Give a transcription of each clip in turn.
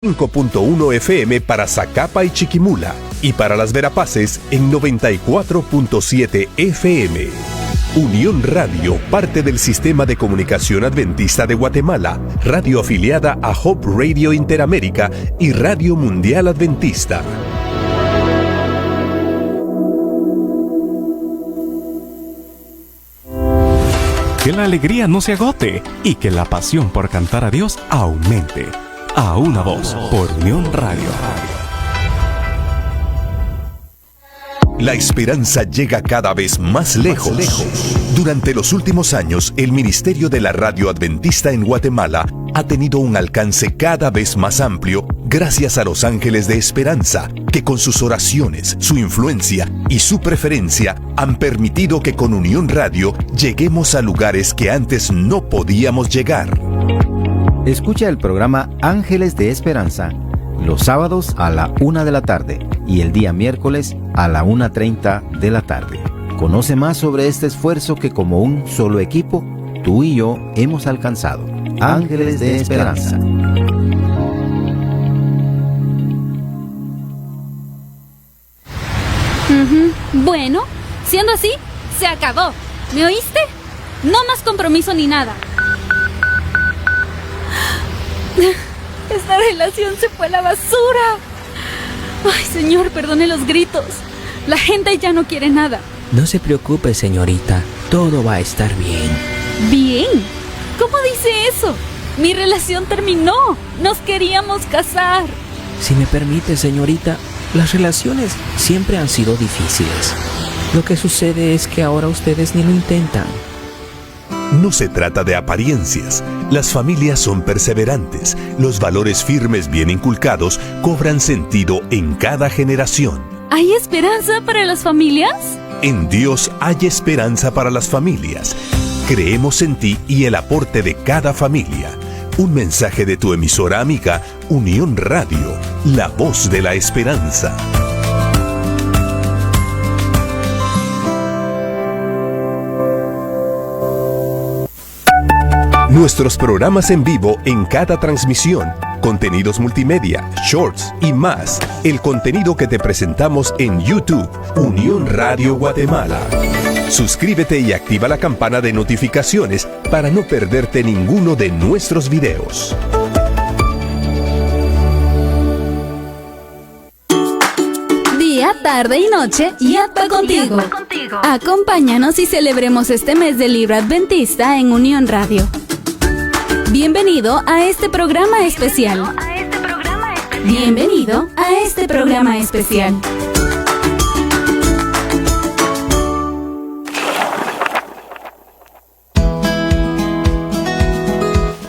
5.1 FM para Zacapa y Chiquimula y para Las Verapaces en 94.7 FM. Unión Radio, parte del Sistema de Comunicación Adventista de Guatemala, radio afiliada a Hope Radio Interamérica y Radio Mundial Adventista. Que la alegría no se agote y que la pasión por cantar a Dios aumente. A una voz por Unión Radio. La esperanza llega cada vez más lejos. Durante los últimos años, el Ministerio de la Radio Adventista en Guatemala ha tenido un alcance cada vez más amplio gracias a los ángeles de esperanza, que con sus oraciones, su influencia y su preferencia han permitido que con Unión Radio lleguemos a lugares que antes no podíamos llegar. Escucha el programa Ángeles de Esperanza los sábados a la 1 de la tarde y el día miércoles a la 1:30 de la tarde. Conoce más sobre este esfuerzo que como un solo equipo, tú y yo hemos alcanzado. Ángeles de Esperanza. Bueno, siendo así, se acabó. ¿Me oíste? No más compromiso ni nada. Esta relación se fue a la basura. Ay, Señor, perdone los gritos. La gente ya no quiere nada. No se preocupe, señorita. Todo va a estar bien. ¿Bien? ¿Cómo dice eso? Mi relación terminó. Nos queríamos casar. Si me permite, señorita, las relaciones siempre han sido difíciles. Lo que sucede es que ahora ustedes ni lo intentan. No se trata de apariencias. Las familias son perseverantes. Los valores firmes bien inculcados cobran sentido en cada generación. ¿Hay esperanza para las familias? En Dios hay esperanza para las familias. Creemos en ti y el aporte de cada familia. Un mensaje de tu emisora amiga, Unión Radio, la voz de la esperanza. Nuestros programas en vivo en cada transmisión, contenidos multimedia, shorts y más. El contenido que te presentamos en YouTube, Unión Radio Guatemala. Suscríbete y activa la campana de notificaciones para no perderte ninguno de nuestros videos. Día, tarde y noche, Yadpa contigo. Acompáñanos y celebremos este mes del libro adventista en Unión Radio. Bienvenido a este programa especial. Bienvenido a este programa especial.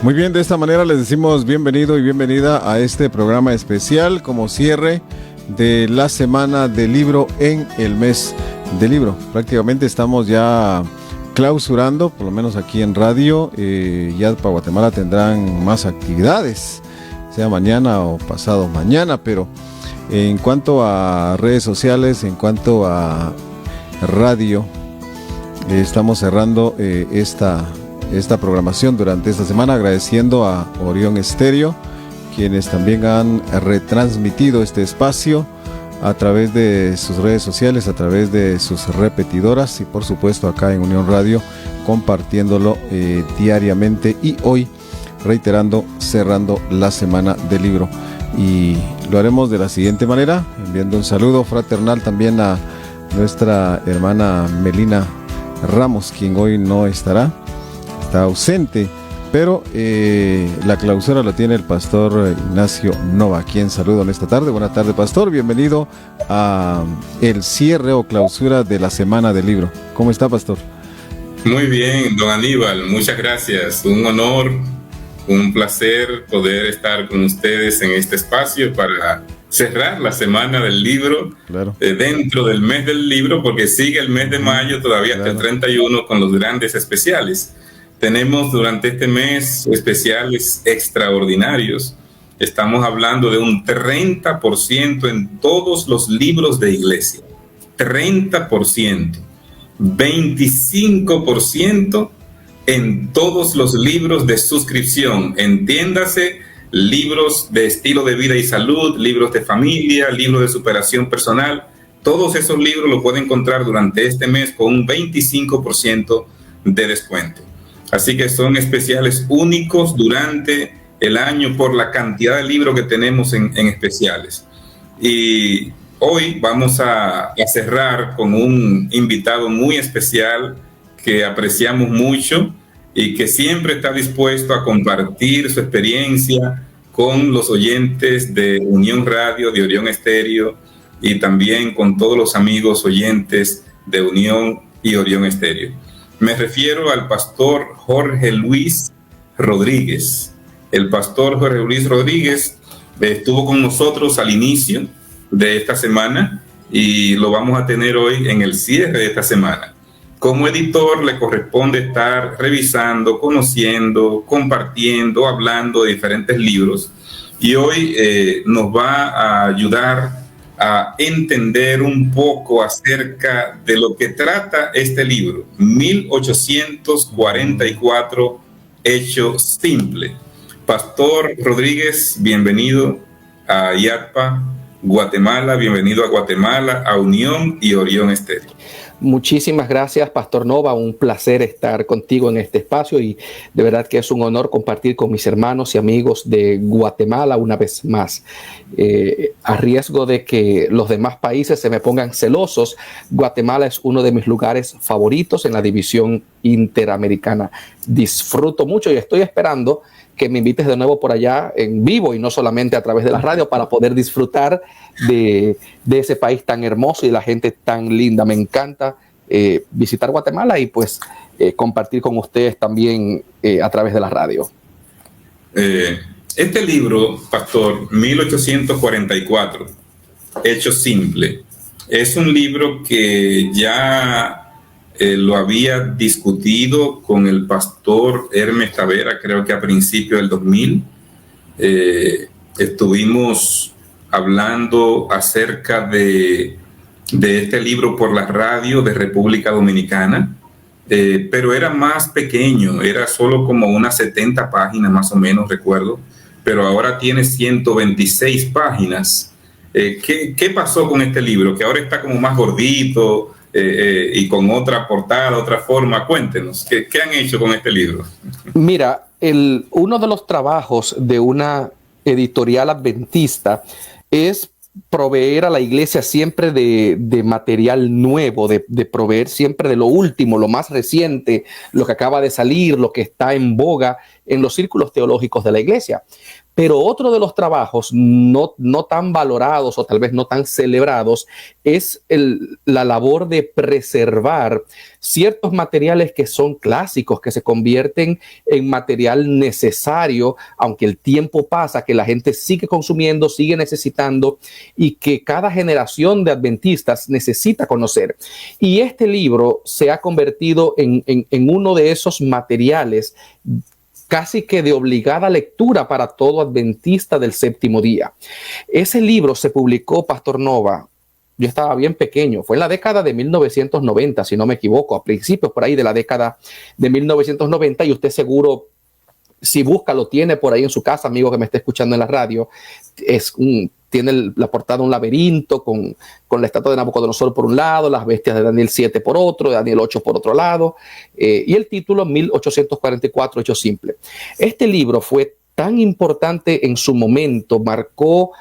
Muy bien, de esta manera les decimos bienvenido y bienvenida a este programa especial como cierre de la semana del libro en el mes del libro. Prácticamente estamos ya clausurando, por lo menos aquí en radio. Yadpa Guatemala tendrán más actividades, sea mañana o pasado mañana, pero en cuanto a redes sociales, en cuanto a radio, estamos cerrando esta programación durante esta semana, agradeciendo a Orión Estéreo, quienes también han retransmitido este espacio a través de sus redes sociales, a través de sus repetidoras y por supuesto acá en Unión Radio, compartiéndolo diariamente, y hoy reiterando, cerrando la semana del libro. Y lo haremos de la siguiente manera, enviando un saludo fraternal también a nuestra hermana Melina Ramos, quien hoy no estará, está ausente, pero la clausura la tiene el pastor Ignacio Nova, quien saludo en esta tarde. Buenas tardes, pastor, bienvenido a el cierre o clausura de la semana del libro. ¿Cómo está, pastor? Muy bien, don Aníbal, muchas gracias. Un honor, un placer poder estar con ustedes en este espacio para cerrar la semana del libro, claro, dentro del mes del libro, porque sigue el mes de mayo todavía, claro, hasta el 31 con los grandes especiales. Tenemos durante este mes especiales extraordinarios. Estamos hablando de un 30% en todos los libros de iglesia. 30%. 25% en todos los libros de suscripción. Entiéndase, libros de estilo de vida y salud, libros de familia, libros de superación personal. Todos esos libros los pueden encontrar durante este mes con un 25% de descuento. Así que son especiales únicos durante el año por la cantidad de libros que tenemos en especiales. Y hoy vamos a cerrar con un invitado muy especial que apreciamos mucho y que siempre está dispuesto a compartir su experiencia con los oyentes de Unión Radio, de Orión Estéreo, y también con todos los amigos oyentes de Unión y Orión Estéreo. Me refiero al pastor Jorge Luis Rodríguez. El pastor Jorge Luis Rodríguez estuvo con nosotros al inicio de esta semana y lo vamos a tener hoy en el cierre de esta semana. Como editor le corresponde estar revisando, conociendo, compartiendo, hablando de diferentes libros, y hoy nos va a ayudar a entender un poco acerca de lo que trata este libro, 1844, Hecho Simple. Pastor Rodríguez, bienvenido a IATPA, Guatemala, bienvenido a Guatemala, a Unión y Orión Estéreo. Muchísimas gracias, Pastor Nova. Un placer estar contigo en este espacio y de verdad que es un honor compartir con mis hermanos y amigos de Guatemala una vez más. A riesgo de que los demás países se me pongan celosos, Guatemala es uno de mis lugares favoritos en la división interamericana. Disfruto mucho y estoy esperando que me invites de nuevo por allá en vivo y no solamente a través de la radio para poder disfrutar de ese país tan hermoso y de la gente tan linda. Me encanta visitar Guatemala y pues compartir con ustedes también a través de la radio. Este libro, Pastor, 1844, Hecho Simple, es un libro que ya lo había discutido con el pastor Hermes Tavera, creo que a principios del 2000. Estuvimos hablando acerca de este libro por la radio de República Dominicana, pero era más pequeño, era solo como unas 70 páginas más o menos, recuerdo, pero ahora tiene 126 páginas. ¿Qué pasó con este libro? Que ahora está como más gordito, y con otra portada, otra forma. Cuéntenos, ¿qué han hecho con este libro? Mira, uno de los trabajos de una editorial adventista es proveer a la iglesia siempre de material nuevo, de proveer siempre de lo último, lo más reciente, lo que acaba de salir, lo que está en boga en los círculos teológicos de la iglesia. Pero otro de los trabajos no tan valorados o tal vez no tan celebrados es la labor de preservar ciertos materiales que son clásicos, que se convierten en material necesario, aunque el tiempo pasa, que la gente sigue consumiendo, sigue necesitando y que cada generación de adventistas necesita conocer. Y este libro se ha convertido en uno de esos materiales casi que de obligada lectura para todo adventista del séptimo día. Ese libro se publicó, Pastor Nova, yo estaba bien pequeño, fue en la década de 1990, si no me equivoco, a principios por ahí de la década de 1990, y usted seguro, si busca, lo tiene por ahí en su casa, amigo que me está escuchando en la radio. Tiene la portada un laberinto con la estatua de Nabucodonosor por un lado, las bestias de Daniel 7 por otro, de Daniel 8 por otro lado, y el título 1844, Hecho Simple. Este libro fue tan importante en su momento, marcó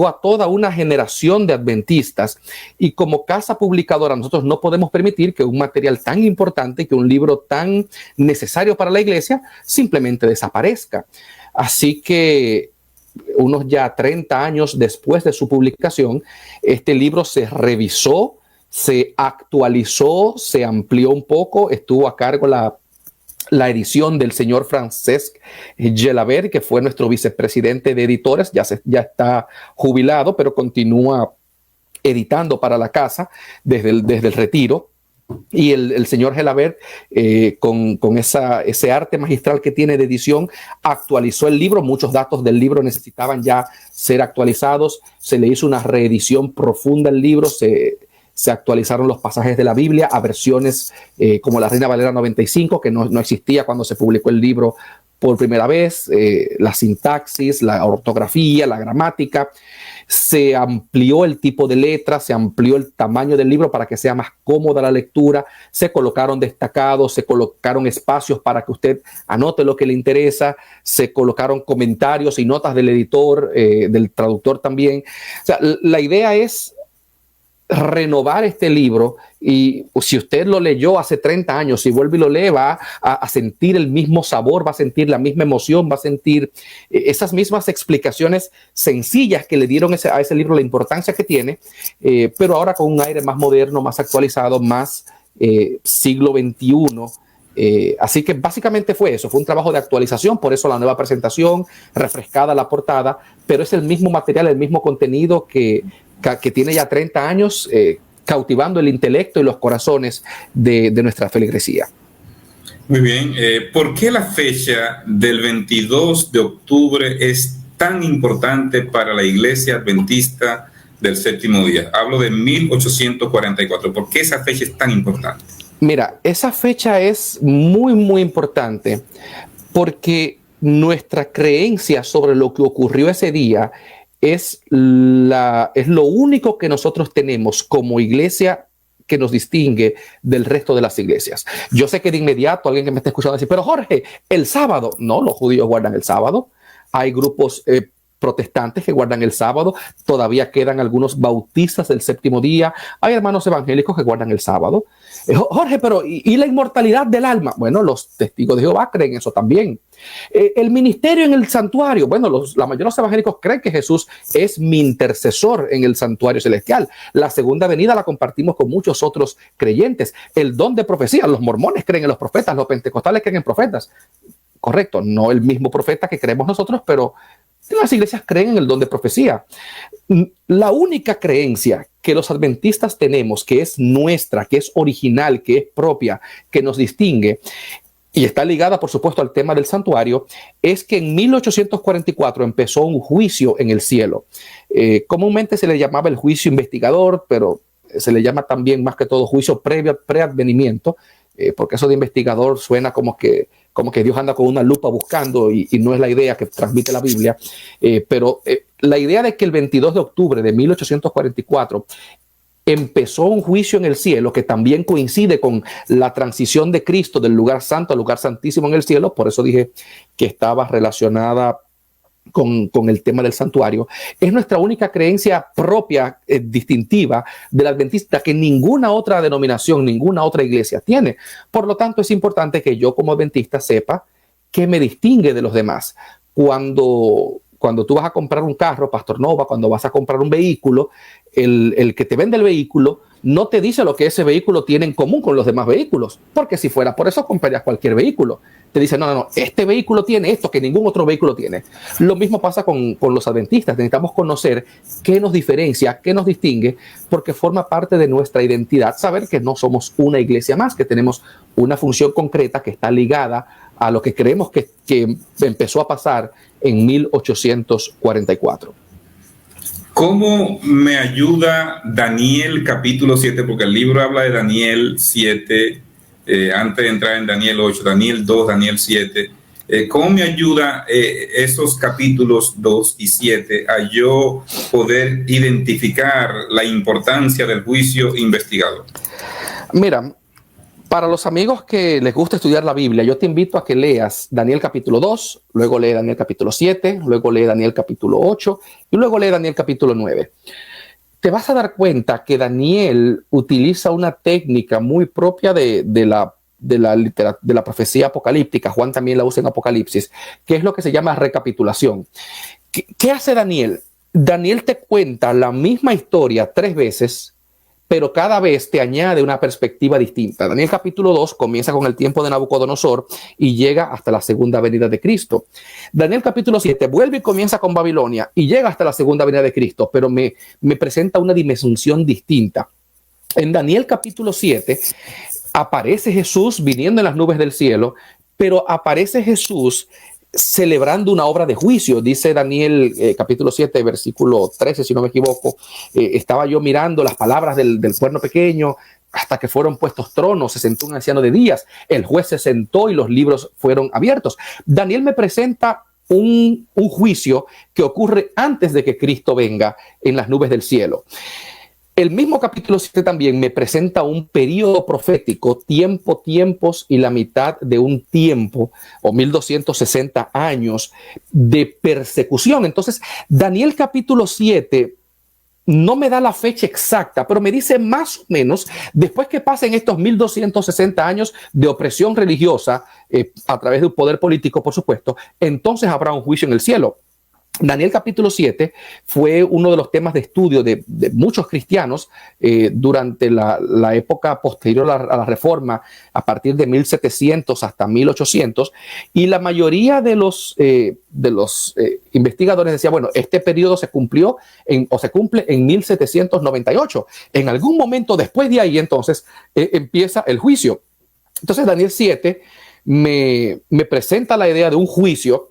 a toda una generación de adventistas, y como casa publicadora nosotros no podemos permitir que un material tan importante, que un libro tan necesario para la iglesia simplemente desaparezca. Así que unos ya 30 años después de su publicación, este libro se revisó, se actualizó, se amplió un poco, estuvo a cargo la edición del señor Francesc Gelabert, que fue nuestro vicepresidente de editores, ya está jubilado, pero continúa editando para la casa desde el retiro. Y el señor Gelabert, con ese arte magistral que tiene de edición, actualizó el libro. Muchos datos del libro necesitaban ya ser actualizados. Se le hizo una reedición profunda al libro. Se actualizaron los pasajes de la Biblia a versiones como la Reina Valera 95, que no existía cuando se publicó el libro por primera vez, la sintaxis, la ortografía, la gramática, se amplió el tipo de letra, se amplió el tamaño del libro para que sea más cómoda la lectura, se colocaron destacados, se colocaron espacios para que usted anote lo que le interesa, se colocaron comentarios y notas del editor, del traductor también. O sea, la idea es renovar este libro, y si usted lo leyó hace 30 años, si vuelve y lo lee, va a sentir el mismo sabor, va a sentir la misma emoción, va a sentir esas mismas explicaciones sencillas que le dieron a ese libro la importancia que tiene, pero ahora con un aire más moderno, más actualizado, más siglo XXI. Así que básicamente fue eso, fue un trabajo de actualización, por eso la nueva presentación, refrescada la portada, pero es el mismo material, el mismo contenido que tiene ya 30 años cautivando el intelecto y los corazones de nuestra feligresía. Muy bien. ¿Por qué la fecha del 22 de octubre es tan importante para la Iglesia Adventista del Séptimo Día? Hablo de 1844. ¿Por qué esa fecha es tan importante? Mira, esa fecha es muy, muy importante porque nuestra creencia sobre lo que ocurrió ese día es lo único que nosotros tenemos como iglesia que nos distingue del resto de las iglesias. Yo sé que de inmediato alguien que me está escuchando decir, pero Jorge, el sábado. No, los judíos guardan el sábado. Hay grupos protestantes que guardan el sábado. Todavía quedan algunos bautistas del séptimo día. Hay hermanos evangélicos que guardan el sábado. Jorge, pero ¿y la inmortalidad del alma? Bueno, los testigos de Jehová creen eso también. El ministerio en el santuario. Bueno, la mayoría de los evangélicos creen que Jesús es mi intercesor en el santuario celestial. La segunda venida la compartimos con muchos otros creyentes. El don de profecía. Los mormones creen en los profetas, los pentecostales creen en profetas. Correcto, no el mismo profeta que creemos nosotros, pero las iglesias creen en el don de profecía. La única creencia que los adventistas tenemos, que es nuestra, que es original, que es propia, que nos distingue, y está ligada, por supuesto, al tema del santuario, es que en 1844 empezó un juicio en el cielo. Comúnmente se le llamaba el juicio investigador, pero se le llama también más que todo juicio preadvenimiento, porque eso de investigador suena como que Dios anda con una lupa buscando y no es la idea que transmite la Biblia. Pero la idea de que el 22 de octubre de 1844 empezó un juicio en el cielo que también coincide con la transición de Cristo del lugar santo al lugar santísimo en el cielo, por eso dije que estaba relacionada con el tema del santuario, es nuestra única creencia propia, distintiva del adventista, que ninguna otra denominación, ninguna otra iglesia tiene. Por lo tanto, es importante que yo como adventista sepa qué me distingue de los demás. Cuando tú vas a comprar un carro, Pastor Nova, cuando vas a comprar un vehículo, el que te vende el vehículo no te dice lo que ese vehículo tiene en común con los demás vehículos, porque si fuera por eso comprarías cualquier vehículo. Te dice, no, este vehículo tiene esto que ningún otro vehículo tiene. Lo mismo pasa con los adventistas. Necesitamos conocer qué nos diferencia, qué nos distingue, porque forma parte de nuestra identidad saber que no somos una iglesia más, que tenemos una función concreta que está ligada a lo que creemos que empezó a pasar en 1844. ¿Cómo me ayuda Daniel capítulo 7? Porque el libro habla de Daniel 7, antes de entrar en Daniel 8, Daniel 2, Daniel 7. ¿Cómo me ayuda esos capítulos 2 y 7 a yo poder identificar la importancia del juicio investigador? Mira, para los amigos que les gusta estudiar la Biblia, yo te invito a que leas Daniel capítulo 2, luego lee Daniel capítulo 7, luego lee Daniel capítulo 8 y luego lee Daniel capítulo 9. Te vas a dar cuenta que Daniel utiliza una técnica muy propia de la profecía apocalíptica. Juan también la usa en Apocalipsis, que es lo que se llama recapitulación. ¿Qué hace Daniel? Daniel te cuenta la misma historia 3 veces, pero cada vez te añade una perspectiva distinta. Daniel capítulo 2 comienza con el tiempo de Nabucodonosor y llega hasta la segunda venida de Cristo. Daniel capítulo 7 vuelve y comienza con Babilonia y llega hasta la segunda venida de Cristo, pero me presenta una dimensión distinta. En Daniel capítulo 7 aparece Jesús viniendo en las nubes del cielo, pero aparece Jesús celebrando una obra de juicio. Dice Daniel capítulo 7 versículo 13, si no me equivoco, estaba yo mirando las palabras del cuerno pequeño hasta que fueron puestos tronos, se sentó un anciano de días, el juez se sentó y los libros fueron abiertos. Daniel me presenta un juicio que ocurre antes de que Cristo venga en las nubes del cielo. El mismo capítulo 7 también me presenta un periodo profético, tiempos y la mitad de un tiempo, o 1260 años de persecución. Entonces, Daniel capítulo 7 no me da la fecha exacta, pero me dice más o menos, después que pasen estos 1260 años de opresión religiosa, a través de un poder político, por supuesto, entonces habrá un juicio en el cielo. Daniel capítulo 7 fue uno de los temas de estudio de muchos cristianos durante la época posterior a la Reforma, a partir de 1700 hasta 1800, y la mayoría de los investigadores decían, bueno, este periodo se cumple en 1798. En algún momento después de ahí, entonces, empieza el juicio. Entonces, Daniel 7 me presenta la idea de un juicio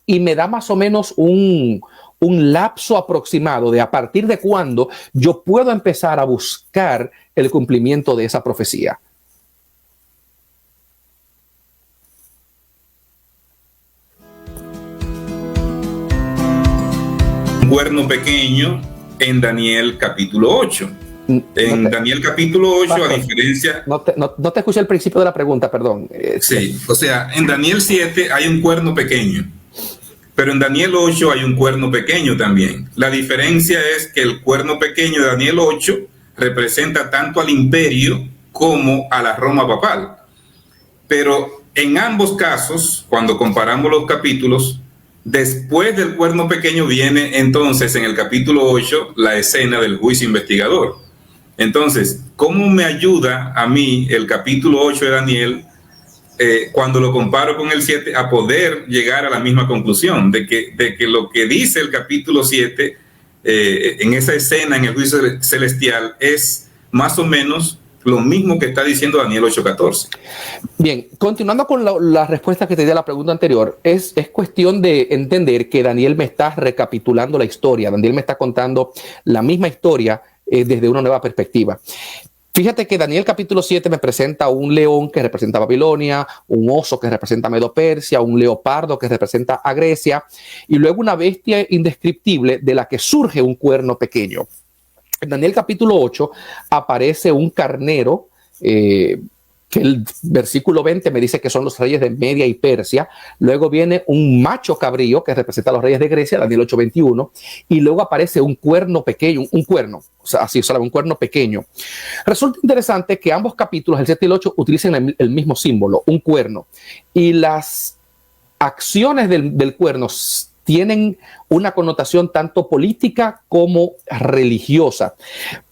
y me da más o menos un lapso aproximado de a partir de cuándo yo puedo empezar a buscar el cumplimiento de esa profecía. Un cuerno pequeño en Daniel capítulo 8. Daniel capítulo 8, a diferencia... No te escuché el principio de la pregunta, perdón. Sí, o sea, en Daniel 7 hay un cuerno pequeño, pero en Daniel 8 hay un cuerno pequeño también. La diferencia es que el cuerno pequeño de Daniel 8 representa tanto al imperio como a la Roma papal. Pero en ambos casos, cuando comparamos los capítulos, después del cuerno pequeño viene entonces en el capítulo 8 la escena del juicio investigador. Entonces, ¿cómo me ayuda a mí el capítulo 8 de Daniel cuando lo comparo con el 7 a poder llegar a la misma conclusión de que lo que dice el capítulo 7 en esa escena en el juicio celestial es más o menos lo mismo que está diciendo Daniel 8:14? Bien, continuando con la respuesta que te di a la pregunta anterior, es cuestión de entender que Daniel me está recapitulando la historia. Daniel me está contando la misma historia desde una nueva perspectiva. Fíjate que Daniel capítulo 7 me presenta un león que representa a Babilonia, un oso que representa a Medo-Persia, un leopardo que representa a Grecia, y luego una bestia indescriptible de la que surge un cuerno pequeño. En Daniel capítulo 8 aparece un carnero, que el versículo 20 me dice que son los reyes de Media y Persia. Luego viene un macho cabrío que representa a los reyes de Grecia, Daniel 8:21, y luego aparece un cuerno pequeño, un cuerno pequeño. Resulta interesante que ambos capítulos, el 7 y el 8, utilizan el mismo símbolo, un cuerno, y las acciones del cuerno tienen una connotación tanto política como religiosa.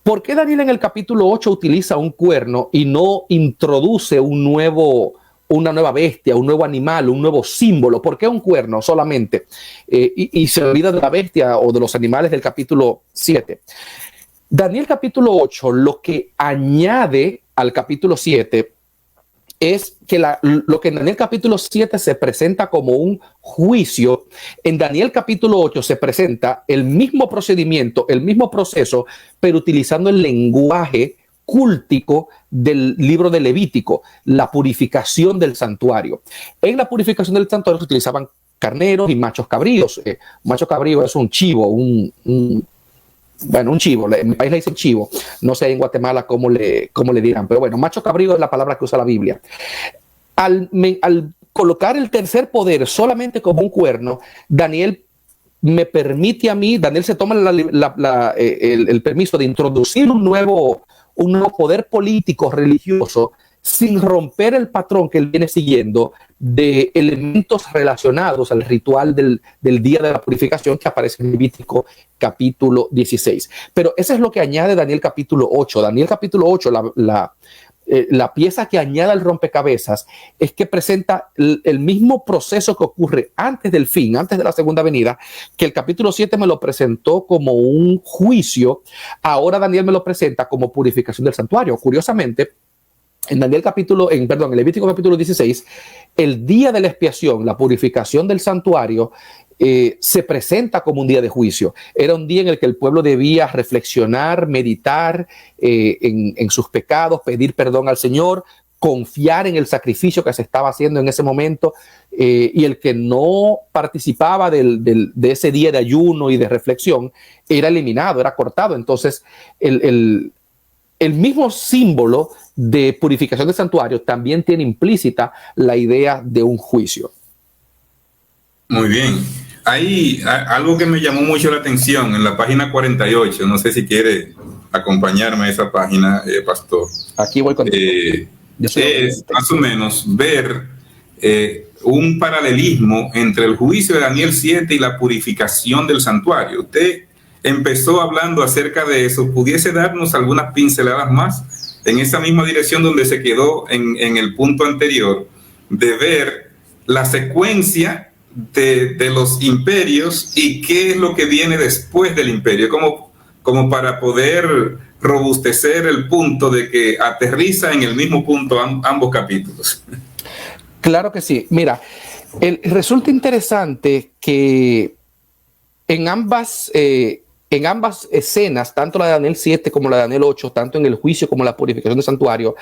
¿Por qué Daniel en el capítulo 8 utiliza un cuerno y no introduce una nueva bestia, un nuevo animal, un nuevo símbolo? ¿Por qué un cuerno solamente? Y se olvida de la bestia o de los animales del capítulo 7. Daniel capítulo 8 lo que añade al capítulo 7 es que lo que en Daniel capítulo 7 se presenta como un juicio, en Daniel capítulo 8 se presenta el mismo procedimiento, el mismo proceso, pero utilizando el lenguaje cúltico del libro de Levítico, la purificación del santuario. En la purificación del santuario se utilizaban carneros y machos cabríos. Macho cabrío es un chivo, un chivo, en mi país le dicen chivo, no sé en Guatemala cómo le dirán, pero bueno, macho cabrío es la palabra que usa la Biblia. Al colocar el tercer poder solamente como un cuerno, Daniel se toma el permiso de introducir un nuevo poder político religioso sin romper el patrón que él viene siguiendo de elementos relacionados al ritual del día de la purificación que aparece en Levítico capítulo 16. Pero eso es lo que añade Daniel capítulo 8. Daniel capítulo 8, la pieza que añade al rompecabezas es que presenta el mismo proceso que ocurre antes del fin, antes de la segunda venida, que el capítulo 7 me lo presentó como un juicio. Ahora Daniel me lo presenta como purificación del santuario. Curiosamente, en Levítico capítulo 16, el día de la expiación, la purificación del santuario, se presenta como un día de juicio. Era un día en el que el pueblo debía reflexionar, meditar en sus pecados, pedir perdón al Señor, confiar en el sacrificio que se estaba haciendo en ese momento, y el que no participaba de ese día de ayuno y de reflexión era eliminado, era cortado. Entonces, el mismo símbolo de purificación del santuario también tiene implícita la idea de un juicio. Muy bien. Hay algo que me llamó mucho la atención en la página 48. No sé si quiere acompañarme a esa página, pastor. Aquí voy contigo. Es más o menos ver un paralelismo entre el juicio de Daniel 7 y la purificación del santuario. Usted empezó hablando acerca de eso. ¿Pudiese darnos algunas pinceladas más en esa misma dirección donde se quedó en el punto anterior, de ver la secuencia de los imperios y qué es lo que viene después del imperio, como para poder robustecer el punto de que aterriza en el mismo punto ambos capítulos? Claro que sí. Mira, resulta interesante que en ambas escenas, tanto la de Daniel 7 como la de Daniel 8, tanto en el juicio como la purificación del santuario,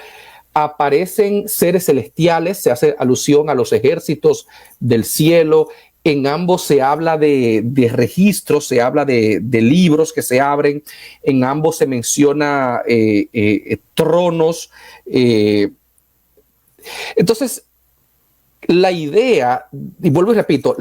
aparecen seres celestiales, se hace alusión a los ejércitos del cielo. En ambos se habla de registros, se habla de libros que se abren, en ambos se menciona tronos. Entonces, la idea, y vuelvo y repito,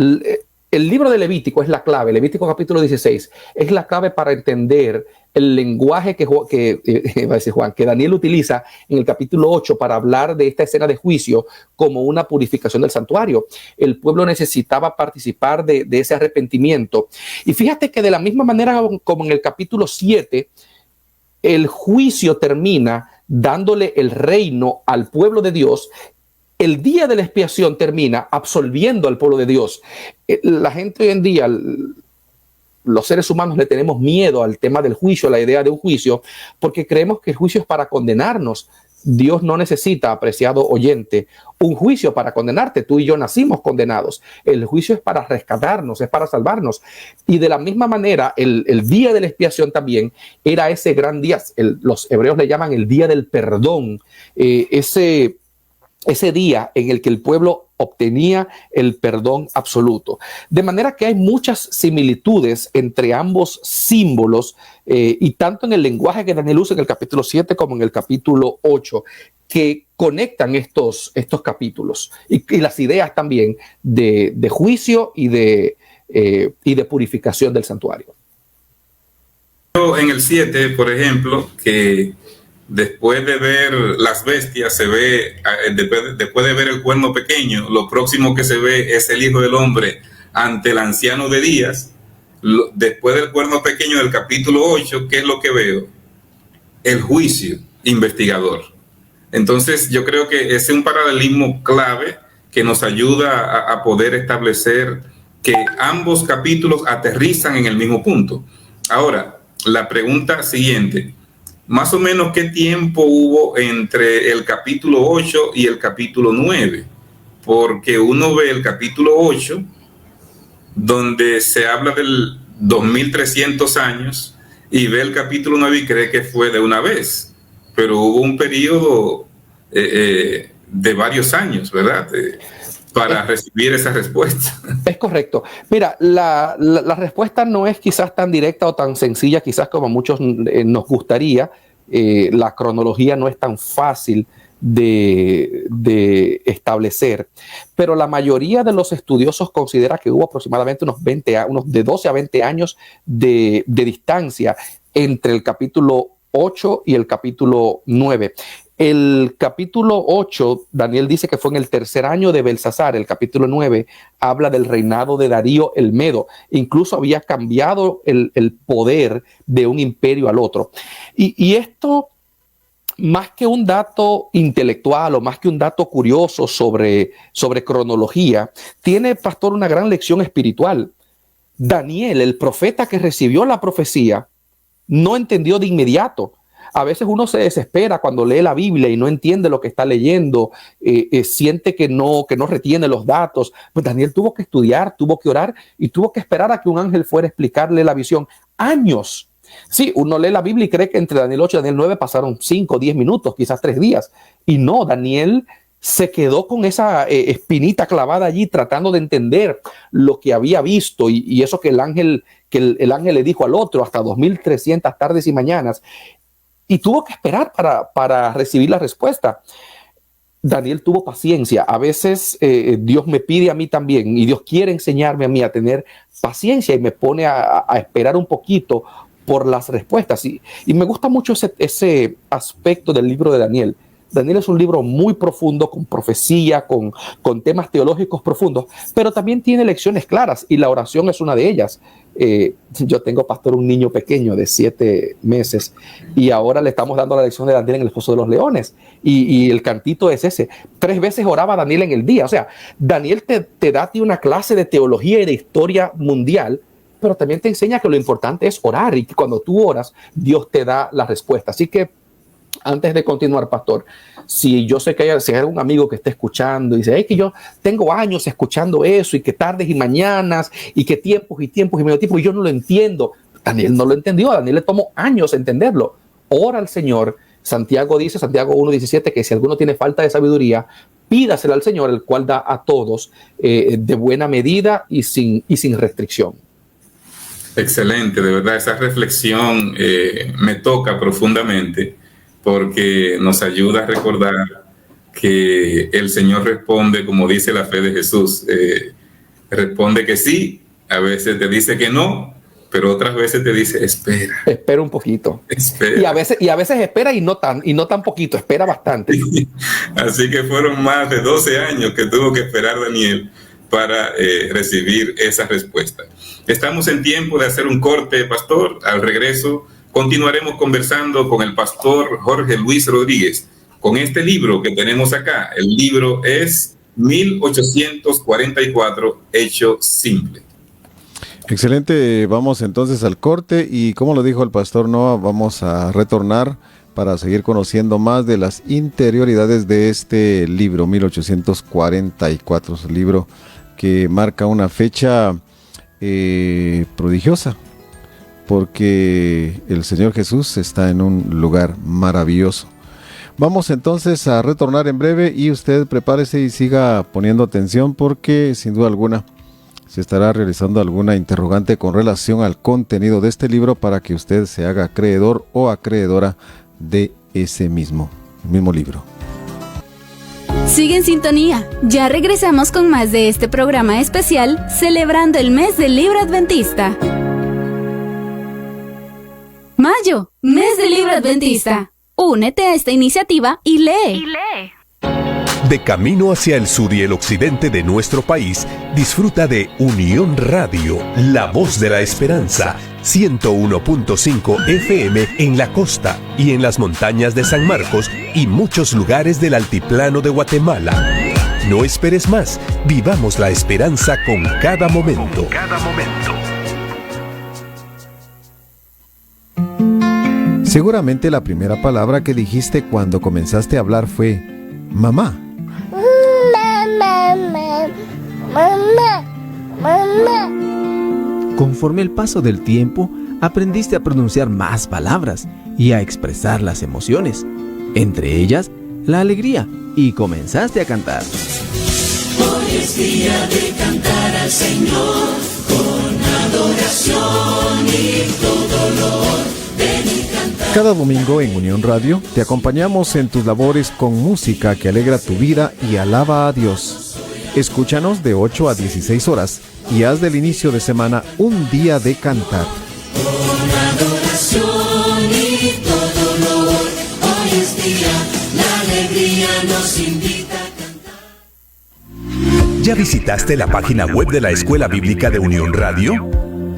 el libro de Levítico es la clave. Levítico capítulo 16 es la clave para entender el lenguaje que Daniel utiliza en el capítulo 8 para hablar de esta escena de juicio como una purificación del santuario. El pueblo necesitaba participar de ese arrepentimiento. Y fíjate que de la misma manera como en el capítulo 7, el juicio termina dándole el reino al pueblo de Dios. El día de la expiación termina absolviendo al pueblo de Dios. La gente hoy en día, los seres humanos, le tenemos miedo al tema del juicio, a la idea de un juicio, porque creemos que el juicio es para condenarnos. Dios no necesita, apreciado oyente, un juicio para condenarte. Tú y yo nacimos condenados. El juicio es para rescatarnos, es para salvarnos. Y de la misma manera, el día de la expiación también era ese gran día. Los hebreos le llaman el día del perdón. Ese día en el que el pueblo obtenía el perdón absoluto. De manera que hay muchas similitudes entre ambos símbolos, y tanto en el lenguaje que Daniel usa en el capítulo 7 como en el capítulo 8, que conectan estos capítulos y las ideas también de juicio y de purificación del santuario. En el 7, por ejemplo, que después de ver las bestias, se ve, después de ver el cuerno pequeño, lo próximo que se ve es el Hijo del Hombre ante el Anciano de Días. Después del cuerno pequeño del capítulo 8, ¿qué es lo que veo? El juicio investigador. Entonces, yo creo que ese es un paralelismo clave que nos ayuda a poder establecer que ambos capítulos aterrizan en el mismo punto. Ahora, la pregunta siguiente: más o menos, ¿qué tiempo hubo entre el capítulo 8 y el capítulo 9? Porque uno ve el capítulo 8, donde se habla del 2300 años, y ve el capítulo 9 y cree que fue de una vez. Pero hubo un periodo de varios años, ¿verdad? Para recibir esa respuesta. Es correcto. Mira, la respuesta no es quizás tan directa o tan sencilla quizás como a muchos nos gustaría. La cronología no es tan fácil de establecer, pero la mayoría de los estudiosos considera que hubo aproximadamente unos de 12 a 20 años de distancia entre el capítulo 8 y el capítulo 9. El capítulo 8, Daniel dice que fue en el tercer año de Belsasar. El capítulo 9 habla del reinado de Darío el Medo. Incluso había cambiado el poder de un imperio al otro. Y esto, más que un dato intelectual o más que un dato curioso sobre cronología, tiene, pastor, una gran lección espiritual. Daniel, el profeta que recibió la profecía, no entendió de inmediato. A veces uno se desespera cuando lee la Biblia y no entiende lo que está leyendo, siente que no retiene los datos. Pues Daniel tuvo que estudiar, tuvo que orar y tuvo que esperar a que un ángel fuera a explicarle la visión. Años. Sí, uno lee la Biblia y cree que entre Daniel 8 y Daniel 9 pasaron 5 o 10 minutos, quizás 3 días. Y no, Daniel se quedó con esa espinita clavada allí tratando de entender lo que había visto y eso que el ángel le dijo al otro hasta 2300 tardes y mañanas, y tuvo que esperar para recibir la respuesta. Daniel tuvo paciencia. A veces Dios me pide a mí también, y Dios quiere enseñarme a mí a tener paciencia y me pone a esperar un poquito por las respuestas. Y me gusta mucho ese aspecto del libro de Daniel. Daniel es un libro muy profundo, con profecía, con temas teológicos profundos, pero también tiene lecciones claras y la oración es una de ellas. Yo tengo, pastor, un niño pequeño de 7 meses y ahora le estamos dando la lección de Daniel en el Foso de los Leones y el cantito es ese. 3 veces oraba Daniel en el día. O sea, Daniel te da a ti una clase de teología y de historia mundial, pero también te enseña que lo importante es orar y que cuando tú oras, Dios te da la respuesta. Así que antes de continuar, pastor, si yo sé que hay un amigo que esté escuchando y dice, es que yo tengo años escuchando eso y que tardes y mañanas y que tiempos y medio tiempo y yo no lo entiendo. Daniel no lo entendió, a Daniel le tomó años entenderlo. Ora al Señor. Santiago dice, Santiago 1:17, que si alguno tiene falta de sabiduría, pídasela al Señor, el cual da a todos de buena medida y sin restricción. Excelente, de verdad, esa reflexión me toca profundamente, porque nos ayuda a recordar que el Señor responde como dice la fe de Jesús. Responde que sí, a veces te dice que no, pero otras veces te dice espera. Espera un poquito. Espera. Y a veces espera y no tan poquito, espera bastante. Así que fueron más de 12 años que tuvo que esperar Daniel para recibir esa respuesta. Estamos en tiempo de hacer un corte, pastor. Al regreso continuaremos conversando con el pastor Jorge Luis Rodríguez con este libro que tenemos acá. El libro es 1844, Hecho Simple. Excelente, vamos entonces al corte y como lo dijo el pastor Noah, vamos a retornar para seguir conociendo más de las interioridades de este libro, 1844, es un libro que marca una fecha prodigiosa, porque el Señor Jesús está en un lugar maravilloso. Vamos entonces a retornar en breve y usted prepárese y siga poniendo atención porque sin duda alguna se estará realizando alguna interrogante con relación al contenido de este libro para que usted se haga acreedor o acreedora de ese mismo libro. Sigue en sintonía, ya regresamos con más de este programa especial celebrando el mes del libro adventista. Mayo, mes del libro adventista. Únete a esta iniciativa y lee. De camino hacia el sur y el occidente de nuestro país, disfruta de Unión Radio, la voz de la esperanza, 101.5 FM en la costa y en las montañas de San Marcos y muchos lugares del altiplano de Guatemala. No esperes más, vivamos la esperanza con cada momento. Seguramente la primera palabra que dijiste cuando comenzaste a hablar fue mamá. Conforme el paso del tiempo, aprendiste a pronunciar más palabras y a expresar las emociones, entre ellas la alegría, y comenzaste a cantar. Hoy es día de cantar al Señor con adoración y todo dolor. Cada domingo en Unión Radio te acompañamos en tus labores con música que alegra tu vida y alaba a Dios. Escúchanos de 8 a 16 horas y haz del inicio de semana un día de cantar. Con adoración y todo dolor, hoy es día, la alegría nos invita a cantar. ¿Ya visitaste la página web de la Escuela Bíblica de Unión Radio?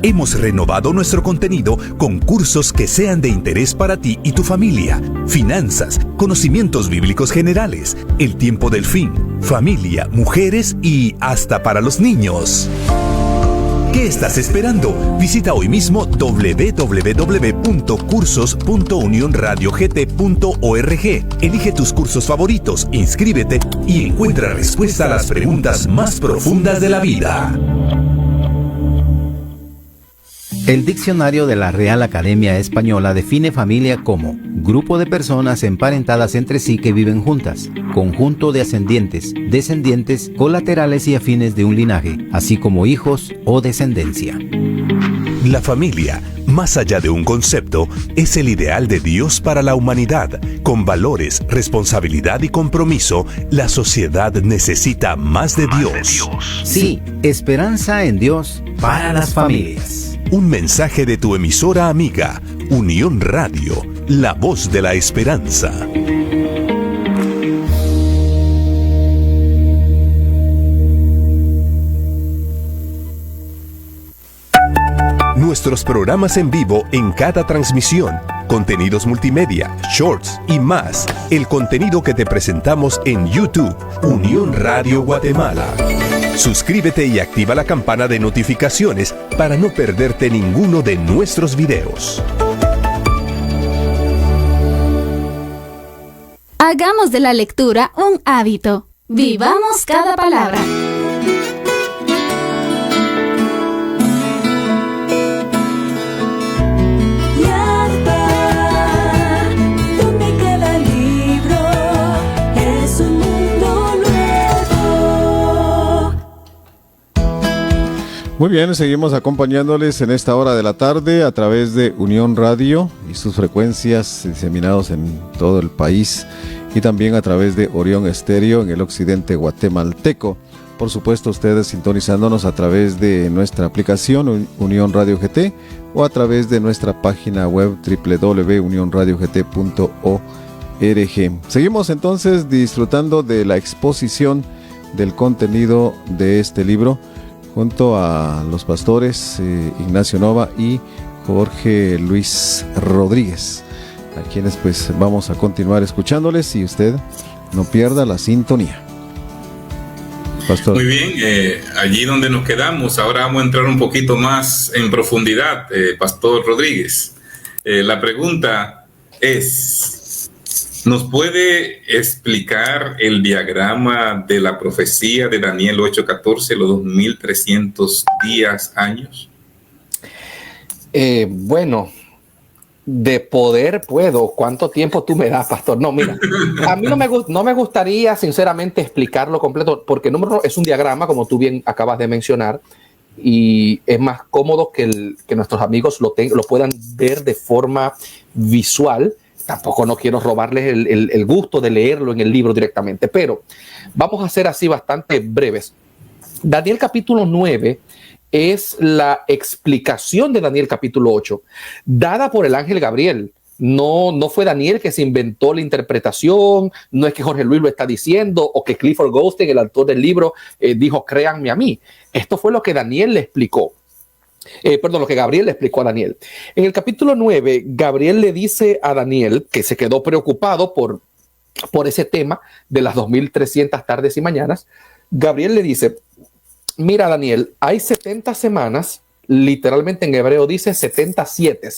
Hemos renovado nuestro contenido con cursos que sean de interés para ti y tu familia, finanzas, conocimientos bíblicos generales, el tiempo del fin, familia, mujeres y hasta para los niños. ¿Qué estás esperando? Visita hoy mismo www.cursos.unionradiogT.org. Elige tus cursos favoritos, inscríbete y encuentra respuesta a las preguntas más profundas de la vida. El diccionario de la Real Academia Española define familia como grupo de personas emparentadas entre sí que viven juntas, conjunto de ascendientes, descendientes, colaterales y afines de un linaje, así como hijos o descendencia. La familia, más allá de un concepto, es el ideal de Dios para la humanidad. Con valores, responsabilidad y compromiso, la sociedad necesita más de Dios. Sí, esperanza en Dios para las familias. Un mensaje de tu emisora amiga, Unión Radio, la voz de la esperanza. Nuestros programas en vivo en cada transmisión, contenidos multimedia, shorts y más. El contenido que te presentamos en YouTube, Unión Radio Guatemala. Suscríbete y activa la campana de notificaciones para no perderte ninguno de nuestros videos. Hagamos de la lectura un hábito. Vivamos cada palabra. Muy bien, seguimos acompañándoles en esta hora de la tarde a través de Unión Radio y sus frecuencias diseminados en todo el país y también a través de Orión Estéreo en el occidente guatemalteco. Por supuesto, ustedes sintonizándonos a través de nuestra aplicación Unión Radio GT o a través de nuestra página web www.unionradiogT.org. Seguimos entonces disfrutando de la exposición del contenido de este libro junto a los pastores Ignacio Nova y Jorge Luis Rodríguez, a quienes pues vamos a continuar escuchándoles y usted no pierda la sintonía. Pastor. Muy bien, allí donde nos quedamos, ahora vamos a entrar un poquito más en profundidad, Pastor Rodríguez. La pregunta es, ¿nos puede explicar el diagrama de la profecía de Daniel 8:14, los 2300 días, años? Bueno, de poder puedo. ¿Cuánto tiempo tú me das, pastor? No, mira, a mí no me gustaría sinceramente explicarlo completo, porque número es un diagrama, como tú bien acabas de mencionar, y es más cómodo que nuestros amigos lo puedan ver de forma visual. Tampoco no quiero robarles el gusto de leerlo en el libro directamente, pero vamos a ser así bastante breves. Daniel capítulo 9 es la explicación de Daniel capítulo 8, dada por el ángel Gabriel. No fue Daniel que se inventó la interpretación, no es que Jorge Luis lo está diciendo o que Clifford Goldstein, el autor del libro, dijo, créanme a mí. Esto fue lo que Daniel le explicó. Lo que Gabriel le explicó a Daniel. En el capítulo 9, Gabriel le dice a Daniel, que se quedó preocupado por ese tema de las 2300 tardes y mañanas. Gabriel le dice, mira Daniel, hay 70 semanas, literalmente en hebreo dice 77,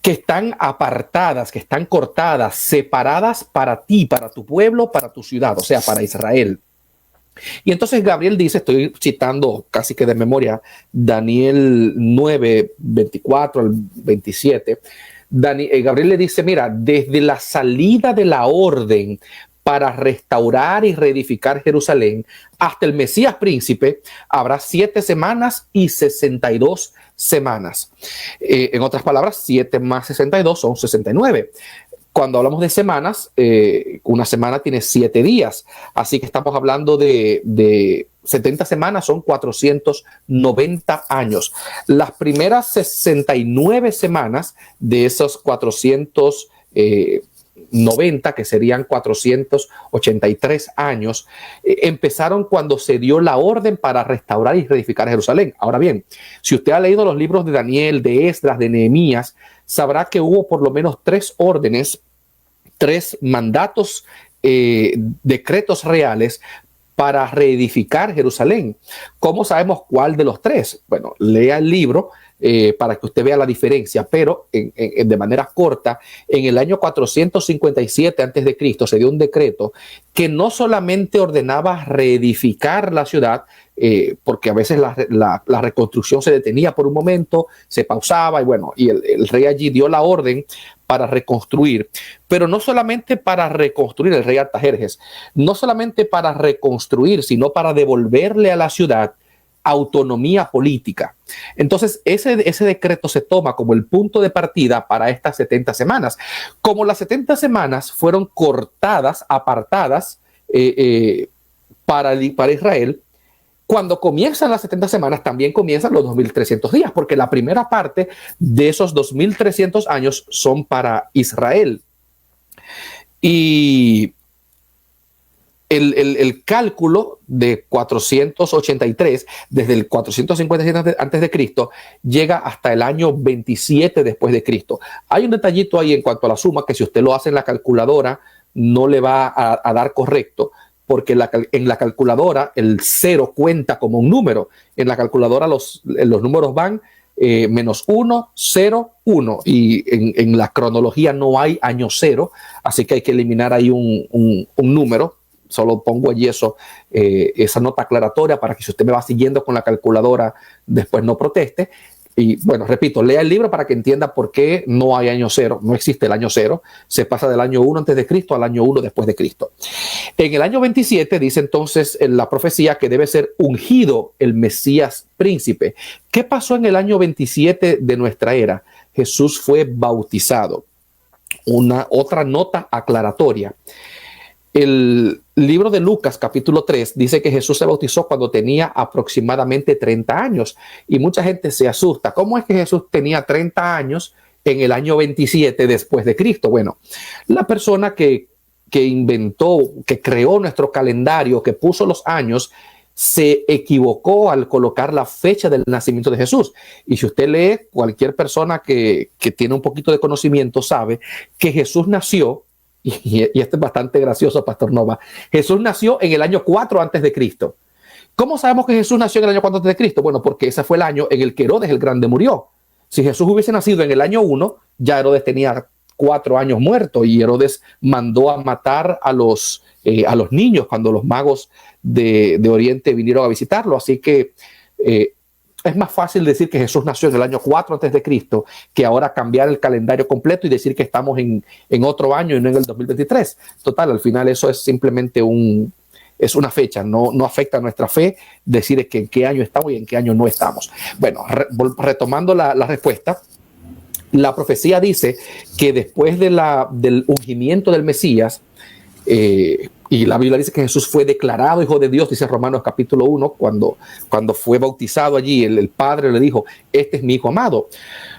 que están apartadas, que están cortadas, separadas para ti, para tu pueblo, para tu ciudad, o sea, para Israel. Y entonces Gabriel dice, estoy citando casi que de memoria, Daniel 9, 24 al 27, Gabriel le dice, mira, desde la salida de la orden para restaurar y reedificar Jerusalén hasta el Mesías príncipe, habrá 7 semanas y 62 semanas. En otras palabras, 7 más 62 son 69. Cuando hablamos de semanas, una semana tiene 7 días, así que estamos hablando de 70 semanas, son 490 años. Las primeras 69 semanas de esos 490, que serían 483 años, empezaron cuando se dio la orden para restaurar y reedificar Jerusalén. Ahora bien, si usted ha leído los libros de Daniel, de Esdras, de Nehemías, sabrá que hubo por lo menos 3 órdenes, 3 mandatos, decretos reales para reedificar Jerusalén. ¿Cómo sabemos cuál de los tres? Bueno, lea el libro para que usted vea la diferencia, pero de manera corta, en el año 457 a.C. se dio un decreto que no solamente ordenaba reedificar la ciudad, porque a veces la reconstrucción se detenía por un momento, se pausaba, y bueno, y el rey allí dio la orden para reconstruir, pero no solamente para reconstruir, el rey Artajerjes, no solamente para reconstruir, sino para devolverle a la ciudad autonomía política. Entonces, ese decreto se toma como el punto de partida para estas 70 semanas. Como las 70 semanas fueron cortadas, apartadas para Israel, cuando comienzan las 70 semanas, también comienzan los 2.300 días, porque la primera parte de esos 2.300 años son para Israel. Y el cálculo de 483, desde el 457 antes de Cristo, llega hasta el año 27 después de Cristo. Hay un detallito ahí en cuanto a la suma, que si usted lo hace en la calculadora, no le va a dar correcto, porque en la calculadora el 0 cuenta como un número. En la calculadora los números van menos 1, 0, 1, y en la cronología no hay año 0, así que hay que eliminar ahí un número. Solo pongo allí esa nota aclaratoria para que, si usted me va siguiendo con la calculadora, después no proteste. Y bueno, repito, lea el libro para que entienda por qué no hay año 0, no existe el año 0, se pasa del año 1 antes de Cristo al año 1 después de Cristo. En el año 27 dice entonces en la profecía que debe ser ungido el Mesías príncipe. ¿Qué pasó en el año 27 de nuestra era? Jesús fue bautizado. Otra nota aclaratoria. El libro de Lucas, capítulo 3, dice que Jesús se bautizó cuando tenía aproximadamente 30 años. Y mucha gente se asusta. ¿Cómo es que Jesús tenía 30 años en el año 27 después de Cristo? Bueno, la persona que inventó, que creó nuestro calendario, que puso los años, se equivocó al colocar la fecha del nacimiento de Jesús. Y si usted lee, cualquier persona que tiene un poquito de conocimiento sabe que Jesús nació, y esto es bastante gracioso, Pastor Nova. Jesús nació en el año 4 antes de Cristo. ¿Cómo sabemos que Jesús nació en el año 4 antes de Cristo? Bueno, porque ese fue el año en el que Herodes el Grande murió. Si Jesús hubiese nacido en el año 1, ya Herodes tenía 4 años muerto, y Herodes mandó a matar a los niños cuando los magos de Oriente vinieron a visitarlo. Así que es más fácil decir que Jesús nació en el año 4 antes de Cristo que ahora cambiar el calendario completo y decir que estamos en otro año y no en el 2023. Total, al final eso es simplemente es una fecha, no afecta a nuestra fe decir en qué año estamos y en qué año no estamos. Bueno, retomando la respuesta, la profecía dice que después del ungimiento del Mesías, y la Biblia dice que Jesús fue declarado hijo de Dios, dice Romanos capítulo 1, cuando fue bautizado allí, el Padre le dijo, este es mi hijo amado.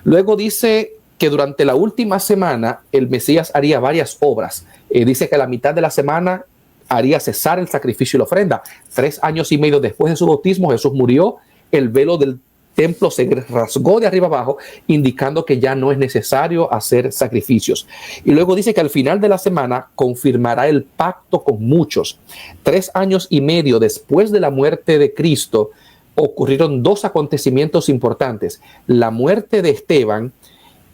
Luego dice que durante la última semana el Mesías haría varias obras. Dice que a la mitad de la semana haría cesar el sacrificio y la ofrenda. 3 años y medio después de su bautismo, Jesús murió, el velo del templo se rasgó de arriba abajo, indicando que ya no es necesario hacer sacrificios. Y luego dice que al final de la semana confirmará el pacto con muchos. 3 años y medio después de la muerte de Cristo ocurrieron 2 acontecimientos importantes: la muerte de Esteban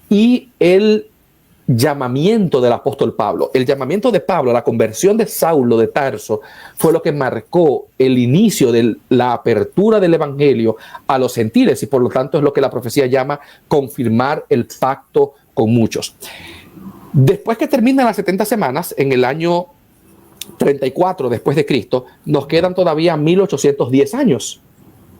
y el llamamiento del apóstol Pablo. El llamamiento de Pablo, la conversión de Saulo de Tarso, fue lo que marcó el inicio de la apertura del evangelio a los gentiles, y por lo tanto es lo que la profecía llama confirmar el pacto con muchos. Después que terminan las 70 semanas, en el año 34 después de Cristo, nos quedan todavía 1810 años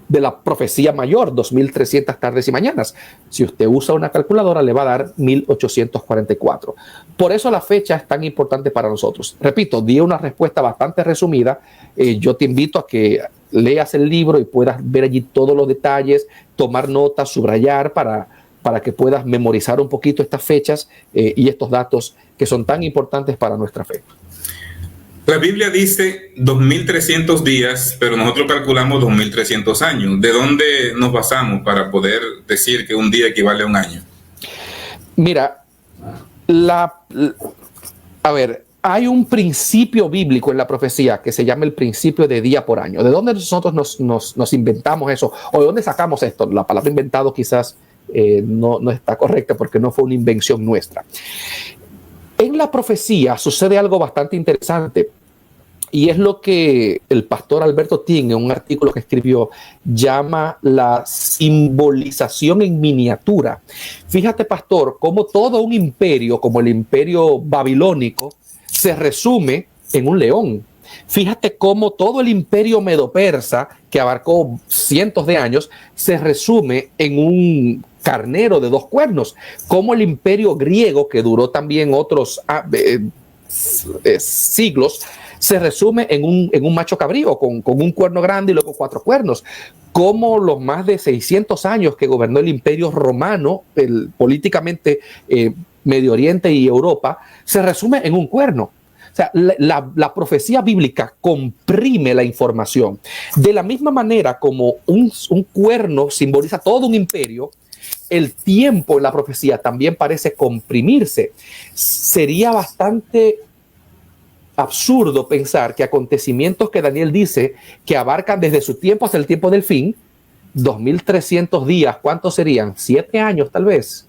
de la profecía mayor, 2300 tardes y mañanas. Si usted usa una calculadora, le va a dar 1844. Por eso la fecha es tan importante para nosotros. Repito, di una respuesta bastante resumida. Yo te invito a que leas el libro y puedas ver allí todos los detalles, tomar notas, subrayar para que puedas memorizar un poquito estas fechas y estos datos que son tan importantes para nuestra fe. La Biblia dice 2.300 días, pero nosotros calculamos 2.300 años. ¿De dónde nos basamos para poder decir que un día equivale a un año? Mira, hay un principio bíblico en la profecía que se llama el principio de día por año. ¿De dónde nosotros nos inventamos eso? ¿O de dónde sacamos esto? La palabra inventado quizás no está correcta porque no fue una invención nuestra. En la profecía sucede algo bastante interesante y es lo que el pastor Alberto Ting, en un artículo que escribió, llama la simbolización en miniatura. Fíjate, pastor, cómo todo un imperio, como el imperio babilónico, se resume en un león. Fíjate cómo todo el imperio medo-persa, que abarcó cientos de años, se resume en un carnero de 2 cuernos. Cómo el imperio griego, que duró también otros siglos, se resume en un macho cabrío con un cuerno grande y luego 4 cuernos. Cómo los más de 600 años que gobernó el imperio romano, políticamente Medio Oriente y Europa, se resume en un cuerno. O sea, la profecía bíblica comprime la información. De la misma manera como un cuerno simboliza todo un imperio, el tiempo en la profecía también parece comprimirse. Sería bastante absurdo pensar que acontecimientos que Daniel dice que abarcan desde su tiempo hasta el tiempo del fin, 2300 días, ¿cuántos serían? 7 años tal vez.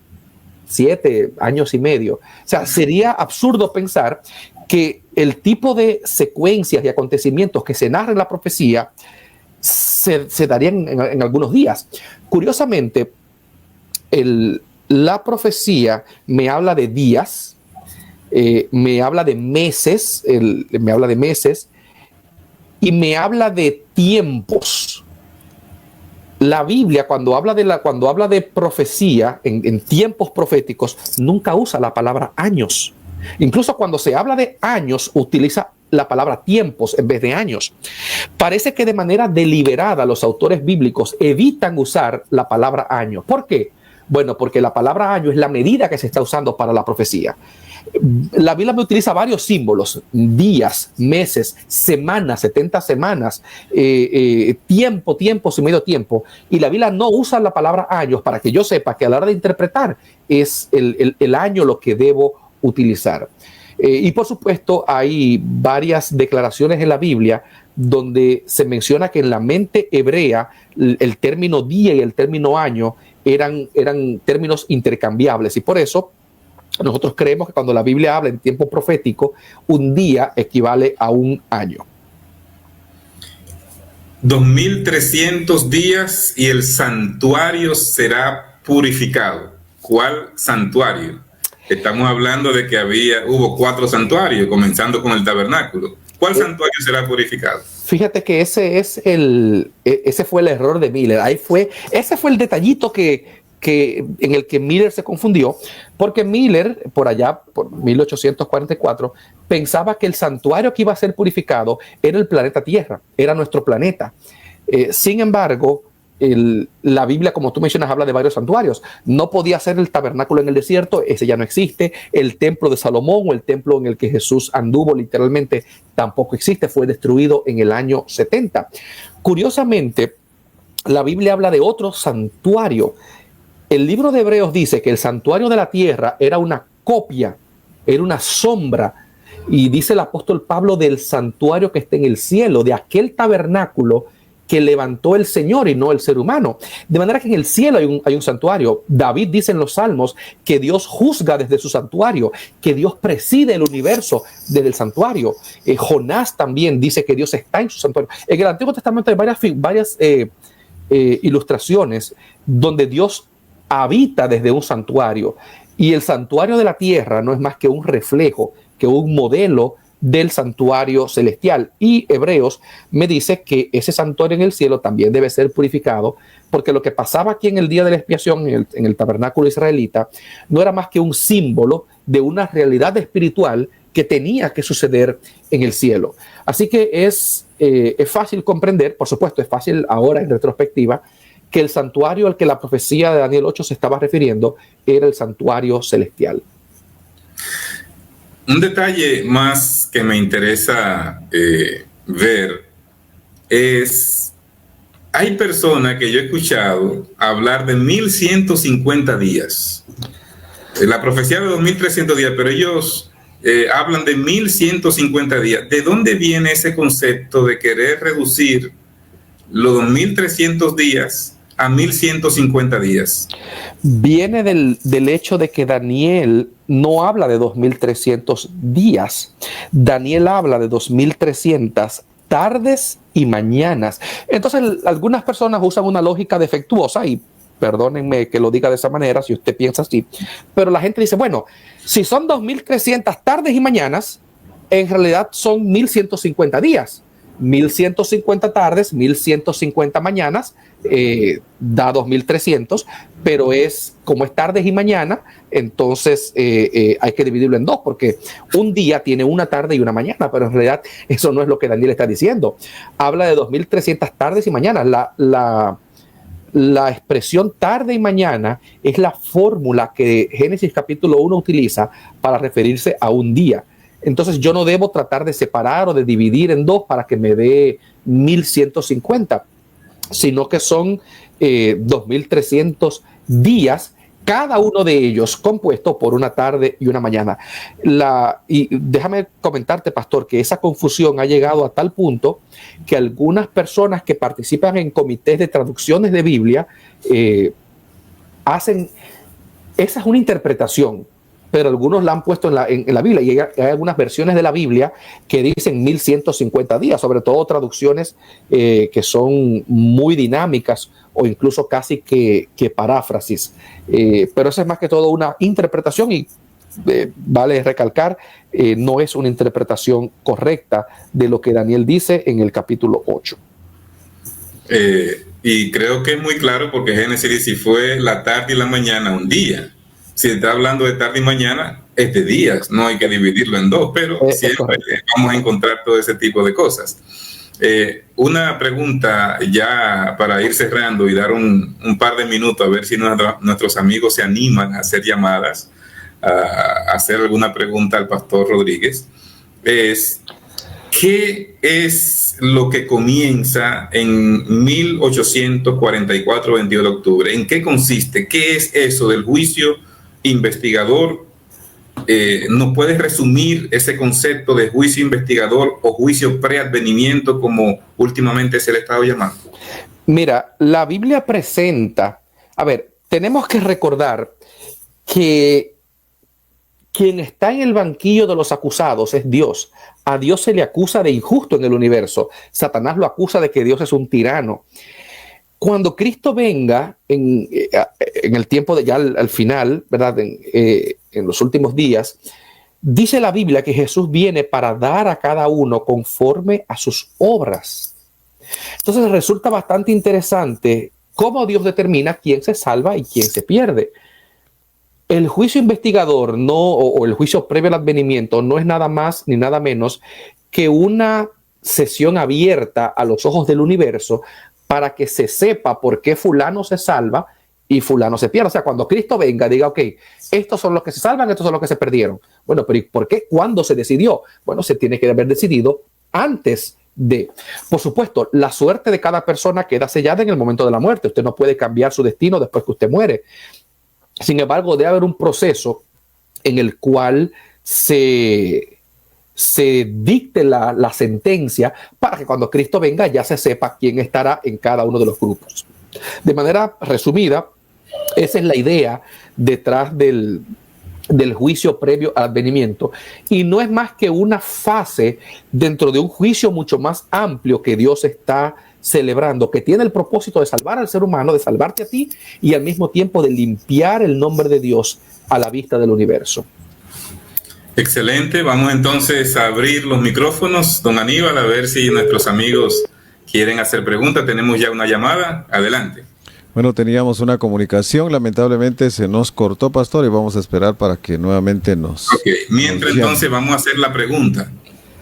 7 años y medio. O sea, sería absurdo pensar que el tipo de secuencias y acontecimientos que se narran en la profecía se darían en algunos días. Curiosamente, la profecía me habla de días, me habla de meses, y me habla de tiempos. La Biblia, cuando habla de profecía en tiempos proféticos, nunca usa la palabra años. Incluso cuando se habla de años, utiliza la palabra tiempos en vez de años. Parece que de manera deliberada los autores bíblicos evitan usar la palabra año. ¿Por qué? Bueno, porque la palabra año es la medida que se está usando para la profecía. La Biblia me utiliza varios símbolos: días, meses, semanas, 70 semanas, tiempos y medio tiempo. Y la Biblia no usa la palabra años para que yo sepa que a la hora de interpretar es el año lo que debo utilizar. Y por supuesto hay varias declaraciones en la Biblia donde se menciona que en la mente hebrea el término día y el término año eran términos intercambiables, y por eso nosotros creemos que cuando la Biblia habla en tiempo profético, un día equivale a un año. 2300 días y el santuario será purificado. ¿Cuál santuario? Estamos hablando de que hubo 4 santuarios, comenzando con el tabernáculo. ¿Cuál santuario será purificado? Fíjate que ese fue el error de Miller. Ese fue el detallito en el que Miller se confundió, porque Miller, por allá, por 1844, pensaba que el santuario que iba a ser purificado era el planeta Tierra, era nuestro planeta. Sin embargo, la Biblia, como tú mencionas, habla de varios santuarios. No podía ser el tabernáculo en el desierto, ese ya no existe. El templo de Salomón, o el templo en el que Jesús anduvo literalmente, tampoco existe, fue destruido en el año 70. Curiosamente, la Biblia habla de otro santuario. El libro de Hebreos dice que el santuario de la tierra era una copia, era una sombra, y dice el apóstol Pablo del santuario que está en el cielo, de aquel tabernáculo que levantó el Señor y no el ser humano. De manera que en el cielo hay un santuario. David dice en los Salmos que Dios juzga desde su santuario, que Dios preside el universo desde el santuario. Jonás también dice que Dios está en su santuario. En el Antiguo Testamento hay varias ilustraciones donde Dios habita desde un santuario, y el santuario de la tierra no es más que un reflejo, que un modelo del santuario celestial. Y Hebreos me dice que ese santuario en el cielo también debe ser purificado, porque lo que pasaba aquí en el día de la expiación en el tabernáculo israelita no era más que un símbolo de una realidad espiritual que tenía que suceder en el cielo. Así que es fácil comprender, por supuesto es fácil ahora en retrospectiva, que el santuario al que la profecía de Daniel 8 se estaba refiriendo era el santuario celestial. Un detalle más que me interesa ver es, hay personas que yo he escuchado hablar de 1150 días, la profecía de 2300 días, pero ellos hablan de 1150 días. ¿De dónde viene ese concepto de querer reducir los 2300 días a 1150 días? Viene del hecho de que Daniel no habla de 2300 días. Daniel habla de 2300 tardes y mañanas. Entonces, algunas personas usan una lógica defectuosa y perdónenme que lo diga de esa manera si usted piensa así, pero la gente dice, bueno, si son 2300 tardes y mañanas, en realidad son 1150 días. 1150 tardes, 1150 mañanas, da 2300, pero como es tardes y mañana, entonces hay que dividirlo en dos, porque un día tiene una tarde y una mañana, pero en realidad eso no es lo que Daniel está diciendo. Habla de 2300 tardes y mañanas. La expresión tarde y mañana es la fórmula que Génesis capítulo 1 utiliza para referirse a un día. Entonces yo no debo tratar de separar o de dividir en dos para que me dé 1150, sino que son 2300 días, cada uno de ellos compuesto por una tarde y una mañana. Y déjame comentarte, pastor, que esa confusión ha llegado a tal punto que algunas personas que participan en comités de traducciones de Biblia esa es una interpretación, pero algunos la han puesto en la Biblia, y hay algunas versiones de la Biblia que dicen 1150 días, sobre todo traducciones que son muy dinámicas o incluso casi que paráfrasis. Pero eso es más que todo una interpretación y vale recalcar, no es una interpretación correcta de lo que Daniel dice en el capítulo 8. Y creo que es muy claro porque Génesis dice, si fue la tarde y la mañana un día. Si está hablando de tarde y mañana, es de días, no hay que dividirlo en dos, pero siempre vamos a encontrar todo ese tipo de cosas. Una pregunta ya para ir cerrando y dar un par de minutos a ver si nuestros amigos se animan a hacer llamadas, a hacer alguna pregunta al pastor Rodríguez, es ¿qué es lo que comienza en 1844, 22 de octubre? ¿En qué consiste? ¿Qué es eso del juicio investigador? ¿No puedes resumir ese concepto de juicio investigador o juicio preadvenimiento como últimamente se le ha estado llamando? Mira, la Biblia presenta, tenemos que recordar que quien está en el banquillo de los acusados es Dios. A Dios se le acusa de injusto en el universo. Satanás lo acusa de que Dios es un tirano. Cuando Cristo venga en el tiempo de ya al final, ¿verdad? En los últimos días, dice la Biblia que Jesús viene para dar a cada uno conforme a sus obras. Entonces resulta bastante interesante cómo Dios determina quién se salva y quién se pierde. El juicio investigador o el juicio previo al advenimiento no es nada más ni nada menos que una sesión abierta a los ojos del universo para que se sepa por qué fulano se salva y fulano se pierde. O sea, cuando Cristo venga, diga, ok, estos son los que se salvan, estos son los que se perdieron. Bueno, pero ¿y por qué? ¿Cuándo se decidió? Bueno, se tiene que haber decidido antes de. Por supuesto, la suerte de cada persona queda sellada en el momento de la muerte. Usted no puede cambiar su destino después que usted muere. Sin embargo, debe haber un proceso en el cual se dicte la sentencia para que cuando Cristo venga ya se sepa quién estará en cada uno de los grupos. De manera resumida, esa es la idea detrás del juicio previo al advenimiento, y no es más que una fase dentro de un juicio mucho más amplio que Dios está celebrando, que tiene el propósito de salvar al ser humano, de salvarte a ti y al mismo tiempo de limpiar el nombre de Dios a la vista del universo. Excelente, vamos entonces a abrir los micrófonos, don Aníbal, a ver si nuestros amigos quieren hacer preguntas. Tenemos ya una llamada, adelante. Bueno, teníamos una comunicación, lamentablemente se nos cortó, pastor, y vamos a esperar para que nuevamente nos... Ok, mientras entonces vamos a hacer la pregunta.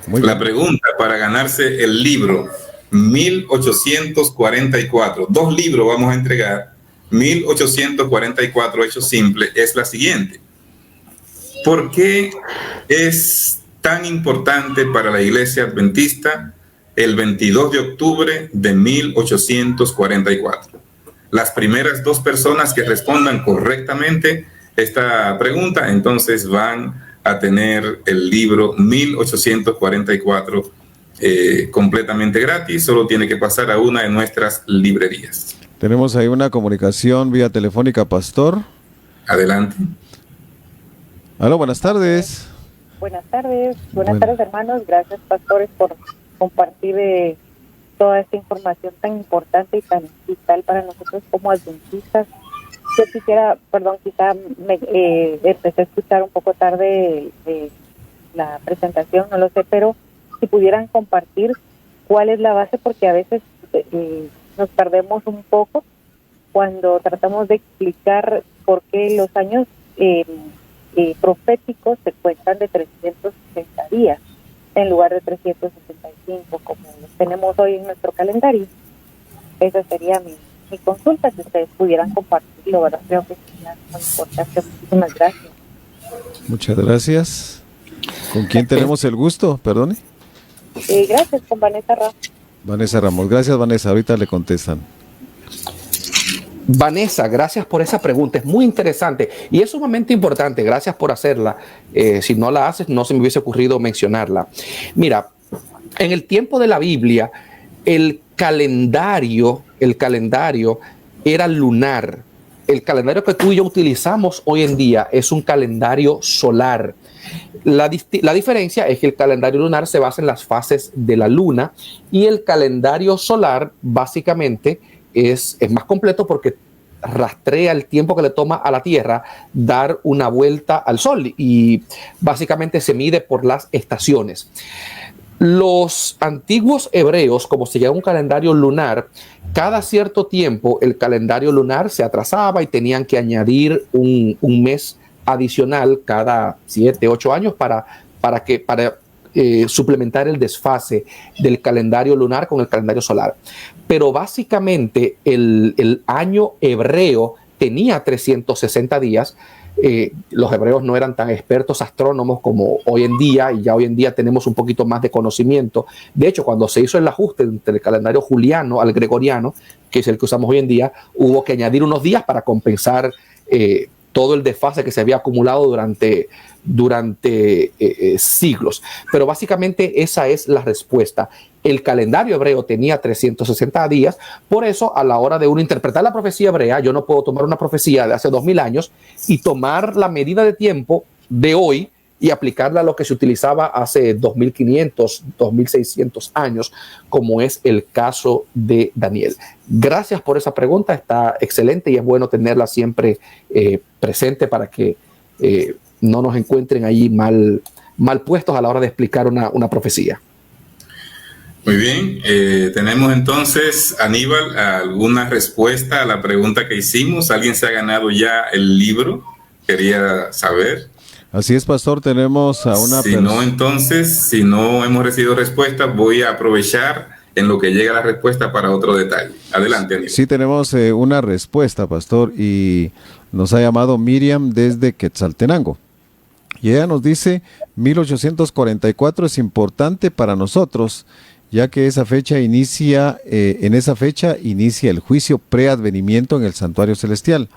La pregunta para ganarse el libro 1844, 2 libros vamos a entregar, 1844 Hechos Simples, es la siguiente. ¿Por qué es tan importante para la Iglesia Adventista el 22 de octubre de 1844? Las primeras 2 personas que respondan correctamente esta pregunta, entonces van a tener el libro 1844 completamente gratis. Solo tiene que pasar a una de nuestras librerías. Tenemos ahí una comunicación vía telefónica, pastor. Adelante. Aló, buenas tardes. Buenas tardes, hermanos. Gracias, pastores, por compartir toda esta información tan importante y tan vital para nosotros como adventistas. Yo quisiera, quizá empecé a escuchar un poco tarde la presentación, no lo sé, pero si pudieran compartir cuál es la base, porque a veces nos perdemos un poco cuando tratamos de explicar por qué los años proféticos se cuentan de 360 días en lugar de 365 como los tenemos hoy en nuestro calendario. Esa sería mi consulta, si ustedes pudieran compartirlo, ¿verdad? Creo que es muy importante. Muchísimas gracias. Muchas gracias. ¿Con quién tenemos el gusto? Perdone. Gracias, con Vanessa Ramos. Vanessa Ramos. Gracias, Vanessa. Ahorita le contestan. Vanessa, gracias por esa pregunta, es muy interesante y es sumamente importante, gracias por hacerla. Si no la haces, no se me hubiese ocurrido mencionarla. Mira, en el tiempo de la Biblia, el calendario era lunar. El calendario que tú y yo utilizamos hoy en día es un calendario solar. La diferencia es que el calendario lunar se basa en las fases de la luna y el calendario solar básicamente es más completo porque rastrea el tiempo que le toma a la Tierra dar una vuelta al Sol y básicamente se mide por las estaciones. Los antiguos hebreos, como seguía un calendario lunar, cada cierto tiempo el calendario lunar se atrasaba y tenían que añadir un mes adicional cada 7, 8 años para suplementar el desfase del calendario lunar con el calendario solar. Pero básicamente el año hebreo tenía 360 días. Los hebreos no eran tan expertos astrónomos como hoy en día, y ya hoy en día tenemos un poquito más de conocimiento. De hecho, cuando se hizo el ajuste entre el calendario juliano al gregoriano, que es el que usamos hoy en día, hubo que añadir unos días para compensar todo el desfase que se había acumulado durante siglos. Pero básicamente esa es la respuesta. El calendario hebreo tenía 360 días, por eso a la hora de uno interpretar la profecía hebrea, yo no puedo tomar una profecía de hace 2000 años y tomar la medida de tiempo de hoy y aplicarla a lo que se utilizaba hace 2500, 2600 años, como es el caso de Daniel. Gracias por esa pregunta, está excelente y es bueno tenerla siempre presente para que no nos encuentren ahí mal puestos a la hora de explicar una profecía. Muy bien, tenemos entonces, Aníbal, alguna respuesta a la pregunta que hicimos. ¿Alguien se ha ganado ya el libro? Quería saber. Así es, pastor, tenemos a una persona. Si no, entonces, si no hemos recibido respuesta, voy a aprovechar en lo que llega la respuesta para otro detalle. Adelante, Aníbal. Sí, tenemos una respuesta, pastor, y nos ha llamado Miriam desde Quetzaltenango. Y ella nos dice, 1844 es importante para nosotros, ya que en esa fecha inicia el juicio preadvenimiento en el santuario celestial.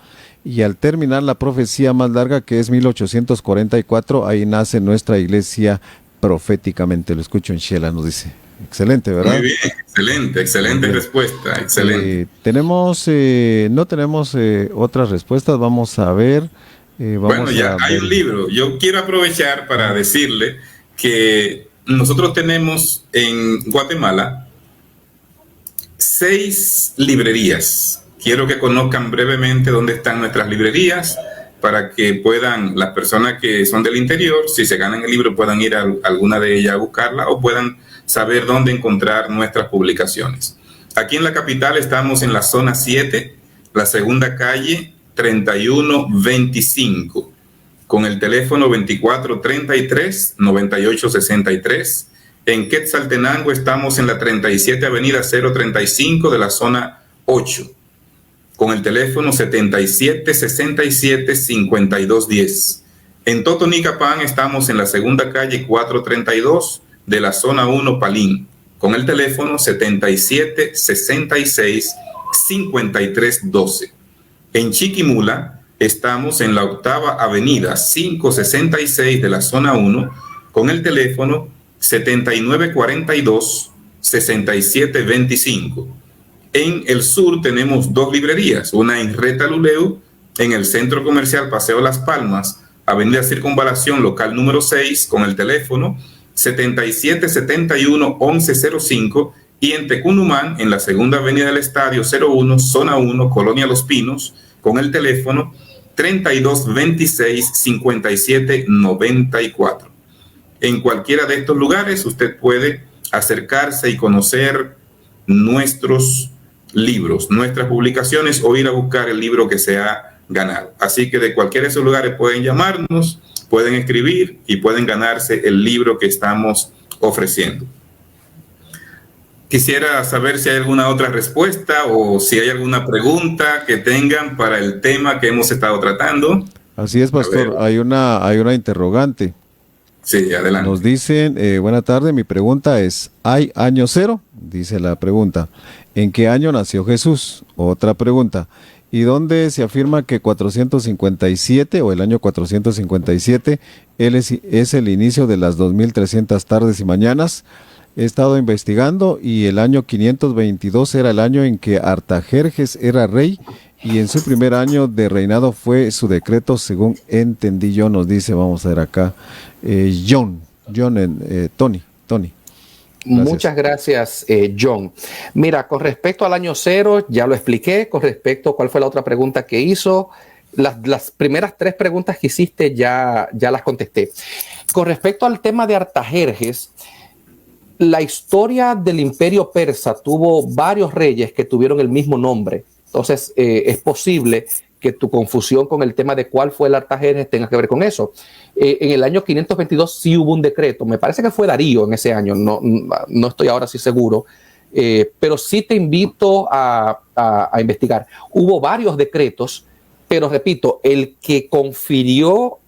Y al terminar la profecía más larga, que es 1844, ahí nace nuestra iglesia proféticamente. Lo escucho en Shela, nos dice. Excelente, ¿verdad? Muy bien, excelente respuesta, excelente. No tenemos otras respuestas, vamos a ver. Bueno, ya hay un libro. Yo quiero aprovechar para decirle que nosotros tenemos en Guatemala 6 librerías. Quiero que conozcan brevemente dónde están nuestras librerías para que puedan, las personas que son del interior, si se ganan el libro, puedan ir a alguna de ellas a buscarla o puedan saber dónde encontrar nuestras publicaciones. Aquí en la capital estamos en la zona 7, la segunda calle 3125. Con el teléfono 2433-9863. En Quetzaltenango estamos en la 37 Avenida 035 de la zona 8, con el teléfono 7767-5210. En Totonicapán estamos en la segunda calle 432 de la zona 1 Palín, con el teléfono 7766-5312. En Chiquimula Estamos en la 8ª Avenida 566 de la zona 1 con el teléfono 7942-6725. En el sur tenemos 2 librerías, una en Retaluleu, en el Centro Comercial Paseo Las Palmas, Avenida Circunvalación, local número 6, con el teléfono 7771-1105, y en Tecunumán, en la 2ª Avenida del Estadio 01, zona 1, Colonia Los Pinos, con el teléfono 3226-5794. En cualquiera de estos lugares usted puede acercarse y conocer nuestros libros, nuestras publicaciones, o ir a buscar el libro que se ha ganado. Así que de cualquiera de esos lugares pueden llamarnos, pueden escribir y pueden ganarse el libro que estamos ofreciendo. Quisiera saber si hay alguna otra respuesta o si hay alguna pregunta que tengan para el tema que hemos estado tratando. Así es, pastor. Hay una interrogante. Sí, adelante. Nos dicen, buena tarde, mi pregunta es, ¿hay año cero? Dice la pregunta. ¿En qué año nació Jesús? Otra pregunta. ¿Y dónde se afirma que 457 o el año 457 es el inicio de las 2300 tardes y mañanas? He estado investigando y el año 522 era el año en que Artajerjes era rey y en su primer año de reinado fue su decreto, según entendí yo. Nos dice, vamos a ver acá, Tony. Gracias. Muchas gracias, John. Mira, con respecto al año cero, ya lo expliqué. Con respecto a cuál fue la otra pregunta que hizo, las primeras 3 preguntas que hiciste ya las contesté. Con respecto al tema de Artajerjes, la historia del imperio persa tuvo varios reyes que tuvieron el mismo nombre. Entonces, es posible que tu confusión con el tema de cuál fue el Artajerjes tenga que ver con eso. En el año 522 sí hubo un decreto. Me parece que fue Darío en ese año. No estoy ahora sí seguro. Pero sí te invito a investigar. Hubo varios decretos, pero repito, el que confirió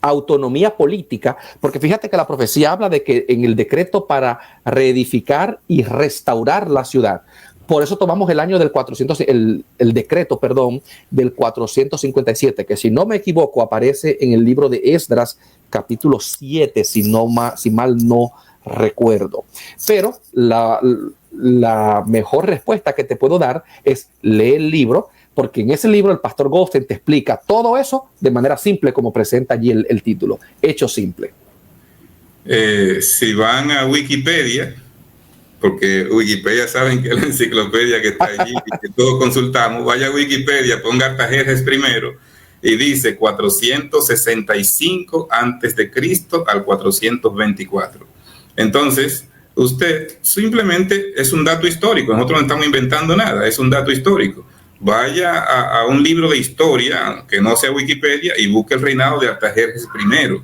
autonomía política, porque fíjate que la profecía habla de que en el decreto para reedificar y restaurar la ciudad, por eso tomamos el año del 400, el decreto, perdón, del 457, que si no me equivoco aparece en el libro de Esdras, capítulo 7, si mal no recuerdo. Pero la mejor respuesta que te puedo dar es lee el libro, porque en ese libro el pastor Goldstein te explica todo eso de manera simple, como presenta allí el título, hecho simple. Si van a Wikipedia, porque Wikipedia saben que es la enciclopedia que está allí y que todos consultamos, vaya a Wikipedia, ponga Artajerjes primero y dice 465 antes de Cristo al 424. Entonces, usted simplemente es un dato histórico, nosotros no estamos inventando nada, es un dato histórico. Vaya a un libro de historia, que no sea Wikipedia, y busque el reinado de Artajerjes primero.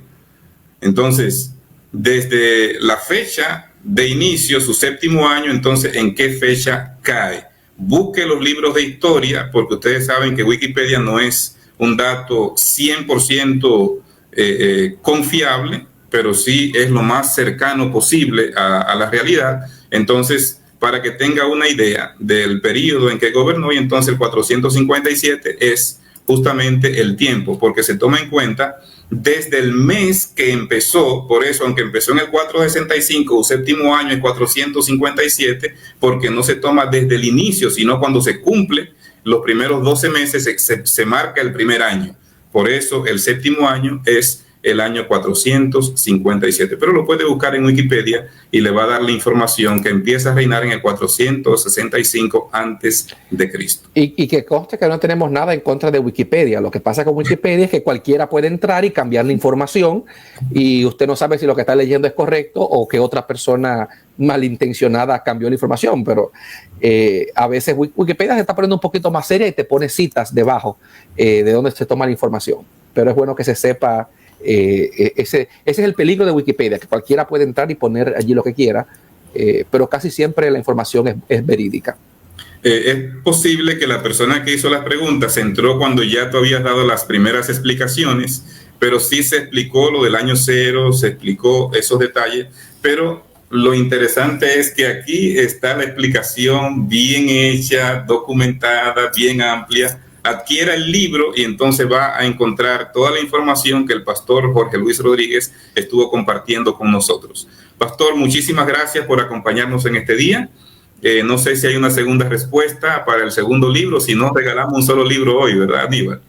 Entonces, desde la fecha de inicio, su 7º año, entonces, ¿en qué fecha cae? Busque los libros de historia, porque ustedes saben que Wikipedia no es un dato 100% confiable, pero sí es lo más cercano posible a la realidad. Entonces, para que tenga una idea del periodo en que gobernó, y entonces el 457 es justamente el tiempo, porque se toma en cuenta desde el mes que empezó. Por eso, aunque empezó en el 465, su 7º año es 457, porque no se toma desde el inicio, sino cuando se cumple los primeros 12 meses, se marca el primer año. Por eso el 7º año es el año 457, pero lo puede buscar en Wikipedia y le va a dar la información que empieza a reinar en el 465 antes de Cristo. Y que conste que no tenemos nada en contra de Wikipedia. Lo que pasa con Wikipedia es que cualquiera puede entrar y cambiar la información y usted no sabe si lo que está leyendo es correcto o que otra persona malintencionada cambió la información, pero a veces Wikipedia se está poniendo un poquito más seria y te pone citas debajo de donde se toma la información, pero es bueno que se sepa. Ese es el peligro de Wikipedia, que cualquiera puede entrar y poner allí lo que quiera, pero casi siempre la información es verídica. Es posible que la persona que hizo las preguntas entró cuando ya tú habías dado las primeras explicaciones, pero sí se explicó lo del año cero, se explicó esos detalles, pero lo interesante es que aquí está la explicación bien hecha, documentada, bien amplia, adquiera el libro y entonces va a encontrar toda la información que el pastor Jorge Luis Rodríguez estuvo compartiendo con nosotros. Pastor, muchísimas gracias por acompañarnos en este día. No sé si hay una segunda respuesta para el segundo libro, si no, regalamos un solo libro hoy, ¿verdad, Aníbal?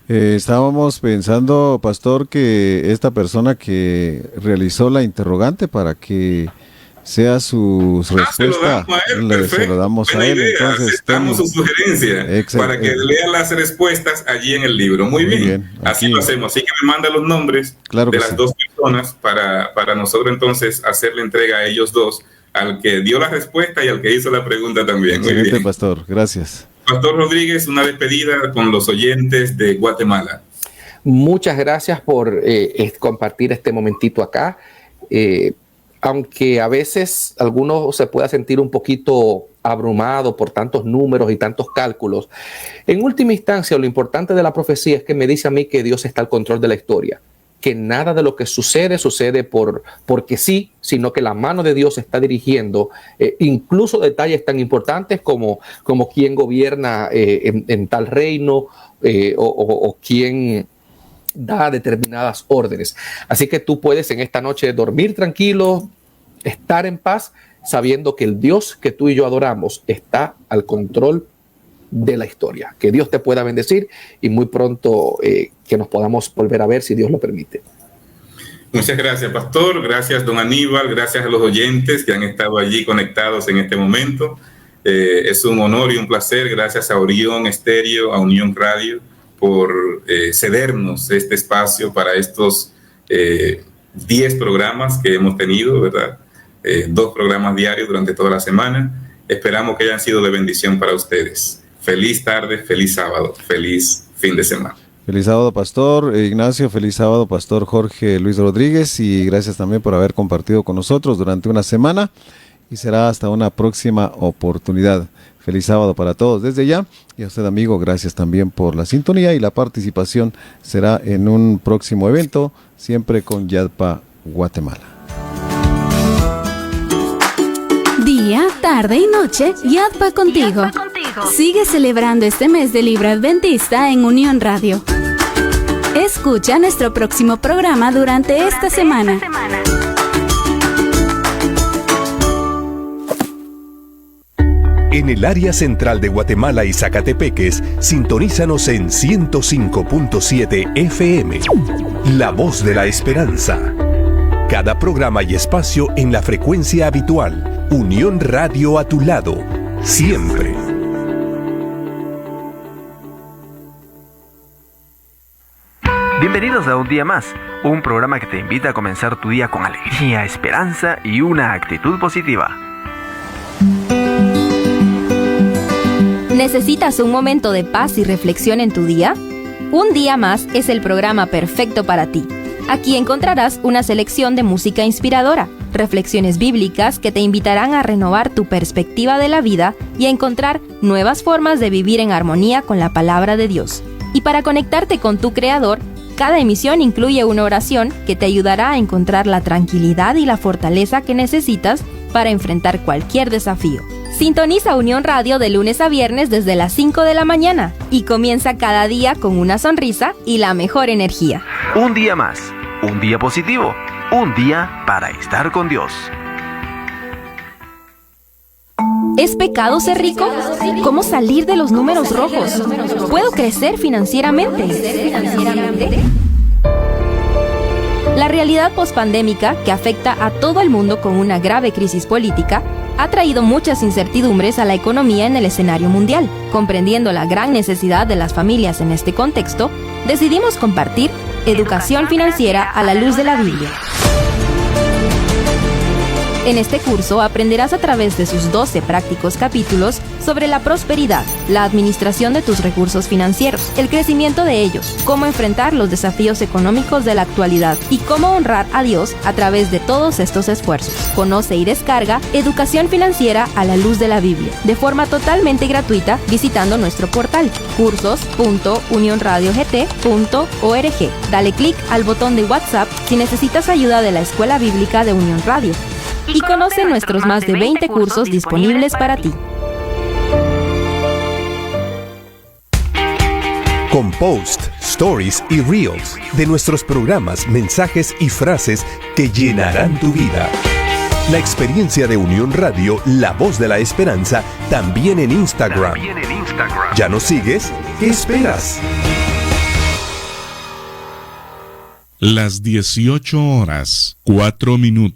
Estábamos pensando, pastor, que esta persona que realizó la interrogante para que sea su respuesta, se lo damos a él. Entonces, aceptamos su sugerencia para que lea las respuestas allí en el libro. Muy bien. Así lo hacemos. Así que me manda los nombres de las dos personas para nosotros entonces hacer la entrega a ellos dos, al que dio la respuesta y al que hizo la pregunta también. Excelente, muy bien. Pastor, gracias. Pastor Rodríguez, una despedida con los oyentes de Guatemala. Muchas gracias por compartir este momentito acá. Aunque a veces alguno se pueda sentir un poquito abrumado por tantos números y tantos cálculos, en última instancia lo importante de la profecía es que me dice a mí que Dios está al control de la historia, que nada de lo que sucede porque sí, sino que la mano de Dios está dirigiendo incluso detalles tan importantes como quién gobierna en tal reino o quién da determinadas órdenes. Así que tú puedes en esta noche dormir tranquilo, estar en paz, sabiendo que el Dios que tú y yo adoramos está al control de la historia. Que Dios te pueda bendecir y muy pronto que nos podamos volver a ver si Dios lo permite. Muchas gracias, pastor. Gracias, don Aníbal. Gracias a los oyentes que han estado allí conectados en este momento. Es un honor y un placer. Gracias a Orión Estéreo, a Unión Radio, por cedernos este espacio para estos 10 programas que hemos tenido, ¿verdad? 2 programas diarios durante toda la semana. Esperamos que hayan sido de bendición para ustedes. Feliz tarde, feliz sábado, feliz fin de semana. Feliz sábado, pastor Ignacio, feliz sábado, pastor Jorge Luis Rodríguez, y gracias también por haber compartido con nosotros durante una semana, y será hasta una próxima oportunidad. Feliz sábado para todos desde ya, y a usted, amigo, gracias también por la sintonía y la participación. Será en un próximo evento, siempre con Yadpa Guatemala. Día, tarde y noche, Yadpa contigo. Sigue celebrando este mes del Libro Adventista en Unión Radio. Escucha nuestro próximo programa durante esta semana. En el área central de Guatemala y Zacatepeques, sintonízanos en 105.7 FM. La Voz de la Esperanza. Cada programa y espacio en la frecuencia habitual. Unión Radio a tu lado, siempre. Bienvenidos a Un Día Más, un programa que te invita a comenzar tu día con alegría, esperanza y una actitud positiva. ¿Necesitas un momento de paz y reflexión en tu día? Un Día Más es el programa perfecto para ti. Aquí encontrarás una selección de música inspiradora, reflexiones bíblicas que te invitarán a renovar tu perspectiva de la vida y a encontrar nuevas formas de vivir en armonía con la palabra de Dios. Y para conectarte con tu Creador, cada emisión incluye una oración que te ayudará a encontrar la tranquilidad y la fortaleza que necesitas para enfrentar cualquier desafío. Sintoniza Unión Radio de lunes a viernes desde las 5 de la mañana y comienza cada día con una sonrisa y la mejor energía. Un día más, un día positivo, un día para estar con Dios. ¿Es pecado ser rico? ¿Cómo salir de los números rojos? ¿Puedo crecer financieramente? La realidad pospandémica, que afecta a todo el mundo con una grave crisis política, ha traído muchas incertidumbres a la economía en el escenario mundial. Comprendiendo la gran necesidad de las familias en este contexto, decidimos compartir Educación Financiera a la luz de la Biblia. En este curso aprenderás a través de sus 12 prácticos capítulos sobre la prosperidad, la administración de tus recursos financieros, el crecimiento de ellos, cómo enfrentar los desafíos económicos de la actualidad y cómo honrar a Dios a través de todos estos esfuerzos. Conoce y descarga Educación Financiera a la luz de la Biblia de forma totalmente gratuita visitando nuestro portal cursos.unionradiogt.org. Dale clic al botón de WhatsApp si necesitas ayuda de la Escuela Bíblica de Unión Radio. Y conoce nuestros más de 20 cursos disponibles para ti. con post, stories y reels de nuestros programas, mensajes y frases que llenarán tu vida. La experiencia de Unión Radio, la voz de la esperanza, también en Instagram. ¿Ya nos sigues? ¿Qué esperas? Las 18 horas, 4 minutos.